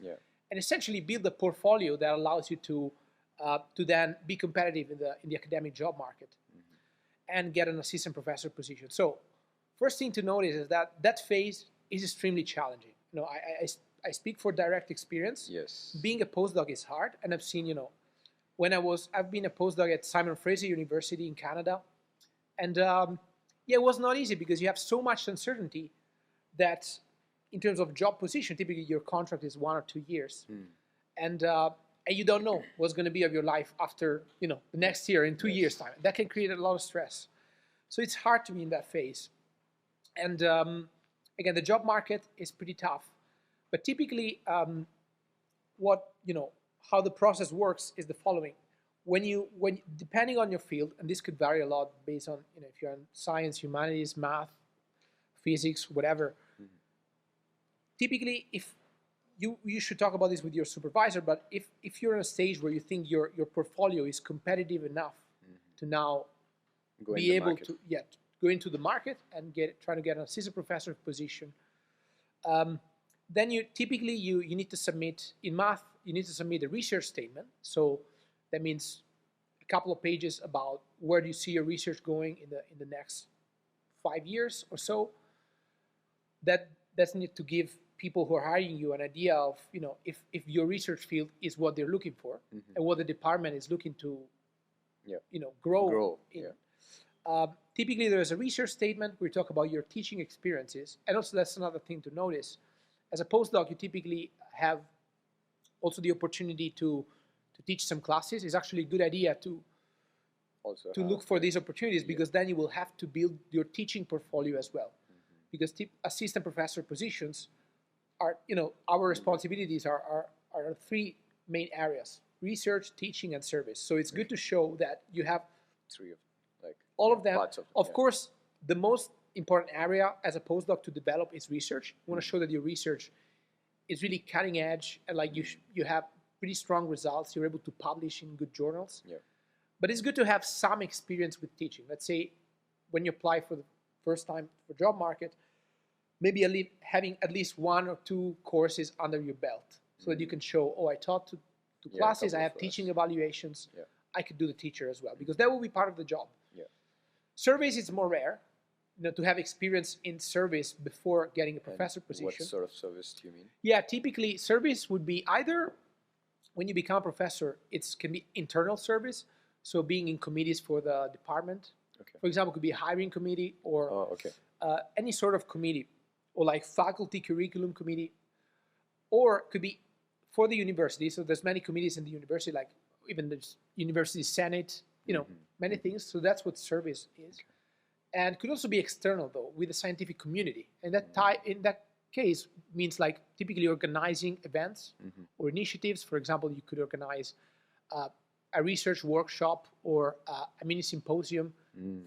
and essentially build a portfolio that allows you to then be competitive in the academic job market and get an assistant professor position. So first thing to notice is that phase is extremely challenging. I speak for direct experience. Yes. Being a postdoc is hard, and I've seen, I've been a postdoc at Simon Fraser University in Canada, and yeah, it was not easy because you have so much uncertainty that in terms of job position, typically your contract is 1 or 2 years, and you don't know what's going to be of your life after the next year in 2 years time. That can create a lot of stress, so it's hard to be in that phase. And again, the job market is pretty tough, but typically, how the process works is the following: when depending on your field, and this could vary a lot based on if you're in science, humanities, math, physics, whatever. Typically, if you should talk about this with your supervisor, but if you're in a stage where you think your portfolio is competitive enough to now be able to go into the market and try to get an assistant professor position, then you typically you need to submit in math. You need to submit a research statement. So that means a couple of pages about where do you see your research going in the next 5 years or so. That's need to give people who are hiring you an idea of if your research field is what they're looking for and what the department is looking to grow in. Typically, there is a research statement where you talk about your teaching experiences, and also that's another thing to notice. As a postdoc, you typically have also the opportunity to teach some classes. It's actually a good idea to look for these opportunities because then you will have to build your teaching portfolio as well. Because assistant professor positions are, our responsibilities are 3 main areas: research, teaching, and service. So it's good to show that you have 3 of all of them. Of course, the most important area as a postdoc to develop is research. You want to show that your research is really cutting edge and you have pretty strong results. You're able to publish in good journals. But it's good to have some experience with teaching. Let's say when you apply for the first time for job market, maybe having at least 1 or 2 courses under your belt so that you can show, I taught to classes, I have teaching evaluations, I could do the teacher as well, because that will be part of the job. Surveys is more rare, to have experience in service before getting a professor position. What sort of service do you mean? Yeah, typically service would be either when you become a professor, it can be internal service, so being in committees for the department. For example, it could be a hiring committee or any sort of committee, or like faculty curriculum committee, or it could be for the university. So there's many committees in the university, like even the university senate, many things. So that's what service is. And could also be external though, with the scientific community. And in that case means like typically organizing events or initiatives. For example, you could organize a research workshop or a mini symposium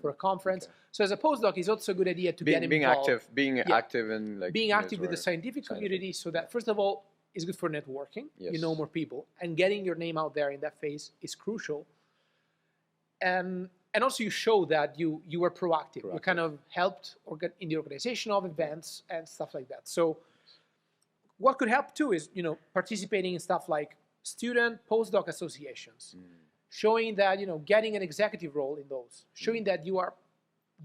for a conference. So as a postdoc, it's also a good idea to get involved. Being active in being active with the scientific community, so that first of all, is good for networking. You know more people, and getting your name out there in that phase is crucial. And also you show that you were proactive. You kind of helped in the organization of events and stuff like that. So what could help too is participating in stuff like student postdoc associations, showing that getting an executive role in those, showing that you're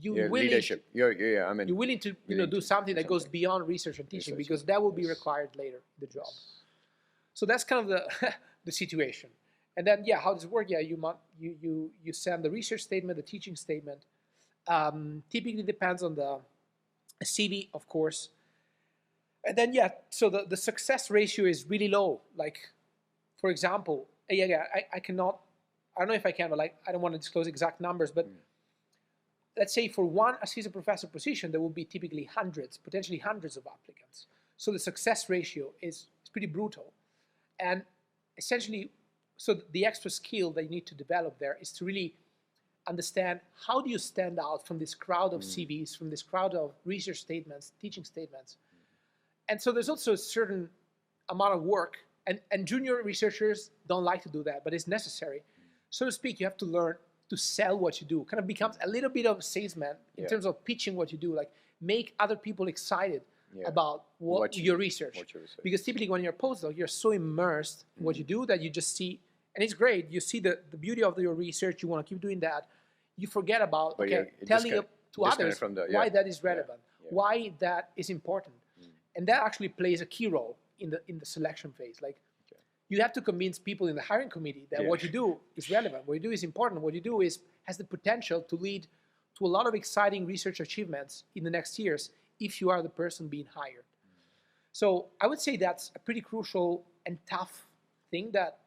willing leadership. You're willing to do something that goes beyond research and teaching, because that will be required later in the job. So that's kind of the situation. And then how does it work? You send the research statement, the teaching statement. Typically depends on the CV, of course. And then so the success ratio is really low. Like, for example, I cannot. I don't know if I can, but I don't want to disclose exact numbers. But let's say for one assistant professor position, there will be typically potentially hundreds of applicants. So the success ratio is pretty brutal. And essentially, so the extra skill that you need to develop there is to really understand how do you stand out from this crowd of CVs, from this crowd of research statements, teaching statements. And so there's also a certain amount of work, and junior researchers don't like to do that, but it's necessary. So to speak, you have to learn to sell what you do. Kind of becomes a little bit of a salesman in terms of pitching what you do, like make other people excited about your research. Because typically when you're a postdoc, you're so immersed in what you do that you just see, and it's great, you see the beauty of your research, you want to keep doing that. You forget about telling to others why that is relevant, why that is important. And that actually plays a key role in the selection phase. Like you have to convince people in the hiring committee that what you do is relevant, what you do is important, what you do has the potential to lead to a lot of exciting research achievements in the next years if you are the person being hired. So I would say that's a pretty crucial and tough thing that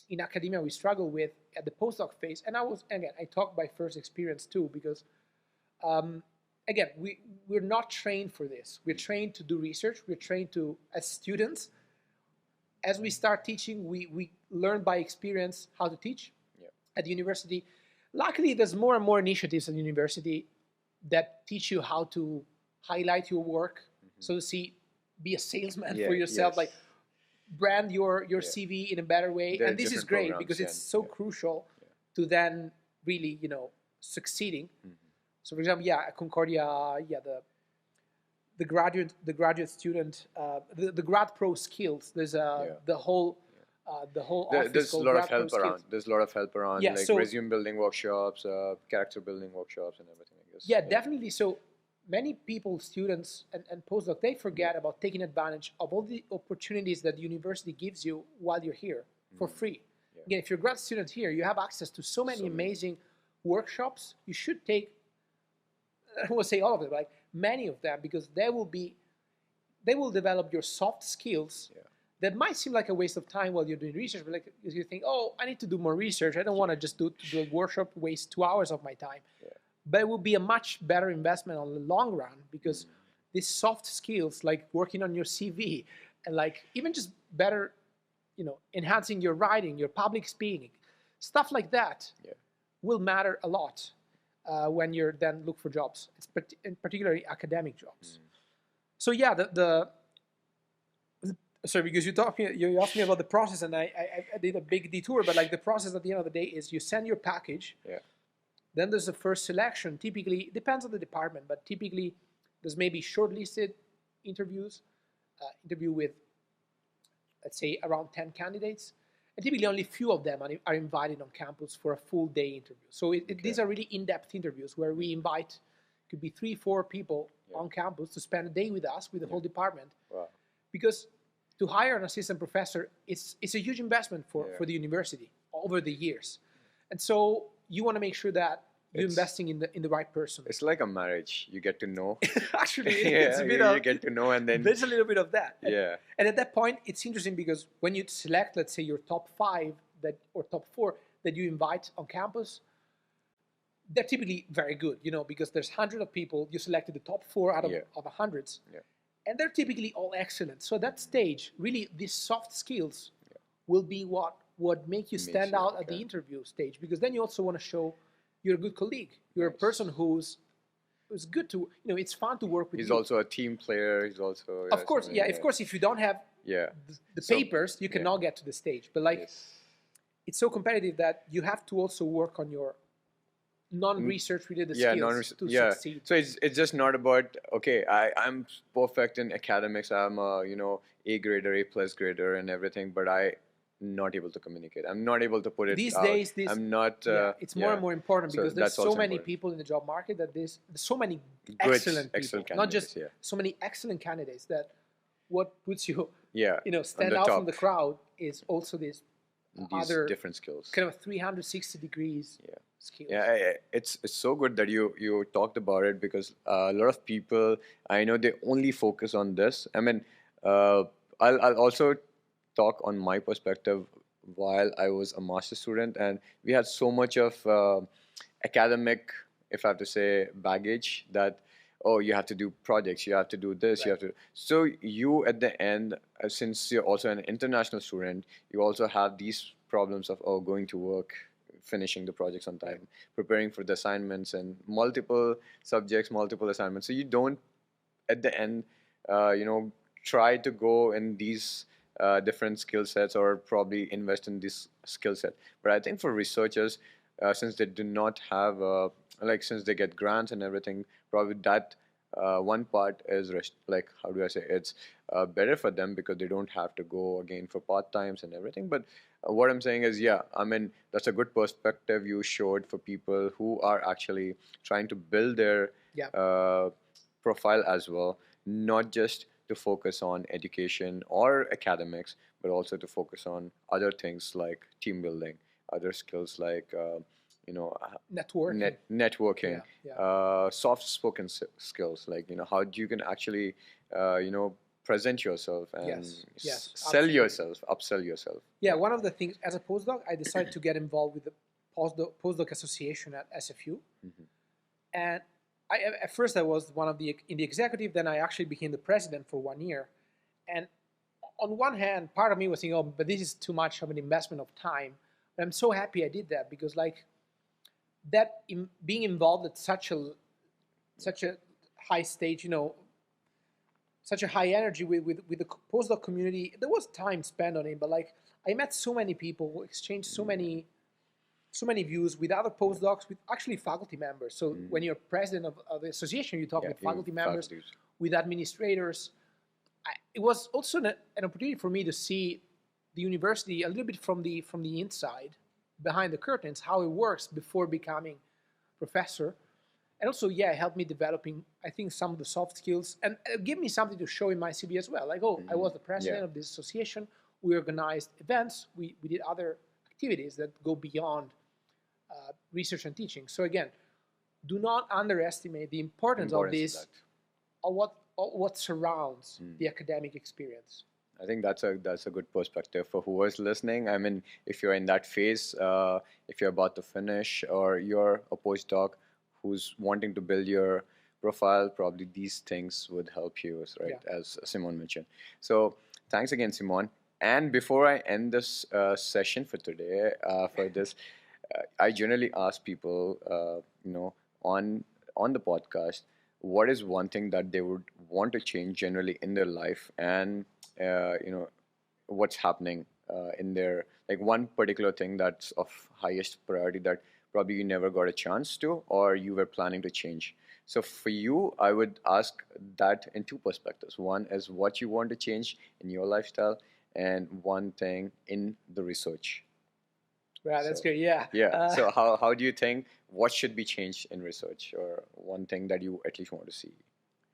in academia we struggle with at the postdoc phase. And I talk by first experience too, because again, we're not trained for this. We're trained to do research. We're trained to, as students, as we start teaching, we learn by experience how to teach at the university. Luckily, there's more and more initiatives at the university that teach you how to highlight your work, so to be a salesman for yourself, like brand your CV in a better way. And this is great because it's so crucial to then really, succeeding. So for example, at Concordia, the graduate student, the grad pro skills. There's the whole office. There's a lot of help around. There's a lot of help around, like resume building workshops, character building workshops, and everything. I guess. Yeah, definitely. So many people, students and postdocs, they forget about taking advantage of all the opportunities that the university gives you while you're here for free. Again, if you're a grad student here, you have access to so many amazing workshops. You should take, I won't say all of them, but like many of them, because they will develop your soft skills that might seem like a waste of time while you're doing research, but like you think, oh, I need to do more research. I don't want to just do a workshop, waste 2 hours of my time. But it will be a much better investment on the long run, because these soft skills, like working on your CV and like even just better, enhancing your writing, your public speaking, stuff like that will matter a lot when you're then look for jobs, particularly academic jobs. So yeah, sorry, because you asked me about the process, and I did a big detour, but like the process at the end of the day is you send your package. Then there's the first selection. Typically, it depends on the department, but typically there's maybe shortlisted interviews, interview with, let's say, around 10 candidates. And typically only few of them are invited on campus for a full day interview. So these are really in-depth interviews where we invite, could be 3-4 people on campus to spend a day with us, with the whole department. Wow. Because to hire an assistant professor, it's a huge investment for the university over the years. And so you want to make sure that you're investing in the right person. It's like a marriage. You get to know. Actually, it's a bit of, you get to know, and then there's a little bit of that. And at that point, it's interesting because when you select, let's say, your top 5 or top 4 that you invite on campus, they're typically very good, because there's hundreds of people. You selected the top 4 out of hundreds, and they're typically all excellent. So at that stage, really, these soft skills will be what make you stand out at the interview stage, because then you also want to show you're a good colleague. You're a person who's good to, it's fun to work with. He's also a team player. He's also of course, of course. If you don't have the papers, you cannot get to the stage. But like, it's so competitive that you have to also work on your non-research related skills to succeed. So it's just not about, okay, I'm perfect in academics. I'm a A grader, A plus grader, and everything, but I'm not able to communicate. I'm not able to put it these out. days. I'm not. It's more and more important because there's so many people in the job market that there's so many excellent people, not just so many excellent candidates. That what puts you, stand out from the crowd is also these other different skills, kind of 360 degrees skills. It's so good that you talked about it, because a lot of people I know, they only focus on this. I mean, I'll also talk on my perspective while I was a master's student, and we had so much of academic, if I have to say, baggage that, oh, you have to do projects, you have to do this, you have to. So you at the end, since you're also an international student, you also have these problems of, going to work, finishing the projects on time, preparing for the assignments, and multiple subjects, multiple assignments. So you don't, at the end, try to go in these different skill sets, or probably invest in this skill set. But I think for researchers, since they do not have, since they get grants and everything, probably that one part is, how do I say, it's better for them, because they don't have to go again for part-times and everything. But what I'm saying is, I mean, that's a good perspective you showed for people who are actually trying to build their profile as well, not just to focus on education or academics, but also to focus on other things like team building, other skills like you know Networking. networking, Yeah, soft spoken skills, like how you can actually present yourself and Yes, sell absolutely. yourself, upsell yourself. Yeah, one of the things as a postdoc, I decided to get involved with the postdoc association at SFU, and at first I was one of the in the executive. Then I actually became the president for 1 year, and on one hand, part of me was thinking, oh, but this is too much of an investment of time. But I'm so happy I did that because like being involved at such a high stage, such a high energy with the postdoc community. There was time spent on it, but like I met so many people, exchanged so many views with other postdocs, with actually faculty members. So when you're president of the association, you talk with faculty members, with administrators. It was also an opportunity for me to see the university a little bit from the inside, behind the curtains, how it works before becoming professor. And also, yeah, it helped me developing, I think, some of the soft skills, and give me something to show in my CV as well. Like, oh, I was the president of this association. We organized events. We did other activities that go beyond research and teaching. So again, do not underestimate the importance of this, of what surrounds the academic experience. I think that's a good perspective for who was listening. I mean, if you're in that phase, if you're about to finish, or you're a postdoc who's wanting to build your profile, probably these things would help you, right? Yeah. As Simone mentioned. So thanks again, Simone. And before I end this session for today, I generally ask people, on the podcast, what is one thing that they would want to change generally in their life, and what's happening in their, like, one particular thing that's of highest priority that probably you never got a chance to, or you were planning to change. So for you, I would ask that in two perspectives. One is what you want to change in your lifestyle, and one thing in the research. Wow, that's great. Yeah. Yeah. So how do you think, what should be changed in research, or one thing that you at least want to see?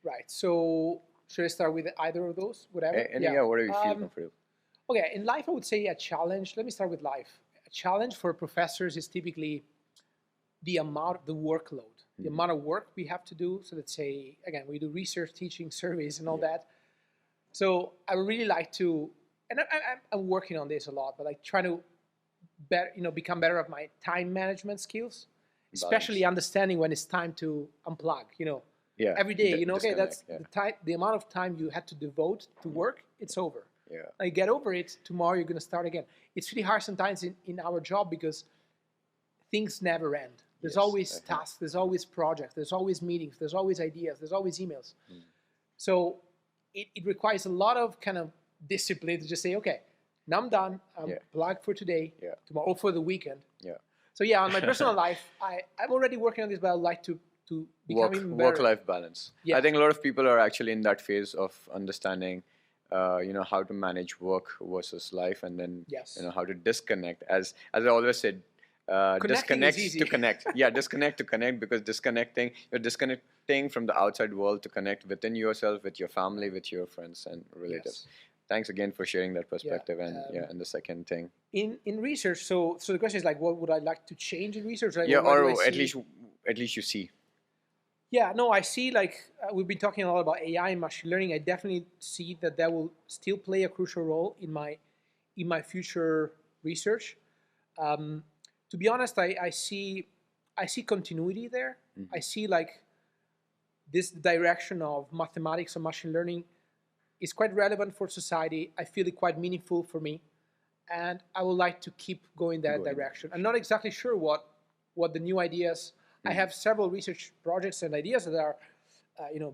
Right. So should I start with either of those? Whatever. Whatever you feel comfortable. Okay. In life, I would say a challenge. Let me start with life. A challenge for professors is typically the workload, the amount of work we have to do. So let's say, again, we do research, teaching, surveys, and all that. So I would really like to, and I'm working on this a lot, but like trying to become better at my time management skills, especially understanding when it's time to unplug. Every day, okay, that's the time, the amount of time you had to devote to work. It's over. Yeah. Like, get over it. Tomorrow you're going to start again. It's really hard sometimes in our job because things never end. There's always tasks, there's always projects, there's always meetings, there's always ideas, there's always emails. So it requires a lot of kind of discipline to just say, okay, now I'm done. I'm plugged for today, tomorrow, for the weekend. Yeah. So yeah, on my personal life, I'm already working on this, but I'd like to become even better. Work-life balance. Yeah. I think a lot of people are actually in that phase of understanding, how to manage work versus life, and then how to disconnect. As I always said, disconnect to connect. Yeah, disconnect to connect, because you're disconnecting from the outside world to connect within yourself, with your family, with your friends and relatives. Thanks again for sharing that perspective. And the second thing in research. So the question is like, what would I like to change in research? Right? Yeah, or at least you see. Yeah, no, I see, like, we've been talking a lot about AI and machine learning. I definitely see that will still play a crucial role in my future research. To be honest, I see continuity there. I see like this direction of mathematics and machine learning is quite relevant for society. I feel it quite meaningful for me, and I would like to keep going that direction. I'm not exactly sure what the new ideas. I have several research projects and ideas that are,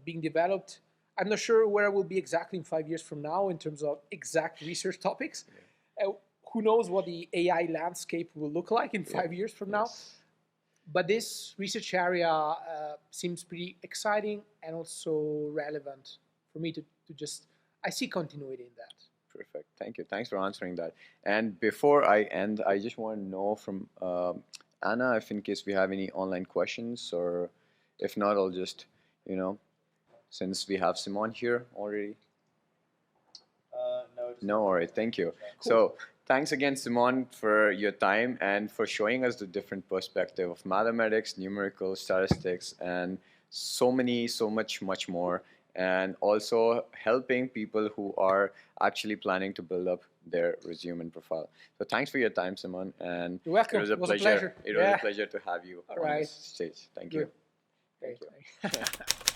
being developed. I'm not sure where I will be exactly in 5 years from now in terms of exact research topics. Who knows what the AI landscape will look like in 5 years from now? But this research area seems pretty exciting and also relevant for me to just. I see continuity in that. Perfect. Thank you. Thanks for answering that. And before I end, I just want to know from Anna, if in case we have any online questions, or if not, I'll just, since we have Simone here already. No worries. Thank you. So thanks again, Simone, for your time and for showing us the different perspective of mathematics, numerical, statistics, and so much more. And also helping people who are actually planning to build up their resume and profile. So thanks for your time, Simone. And You're welcome. it was a It was a pleasure. pleasure. It was Yeah. a pleasure to have you All on right. this stage. Thank Good. you. Okay.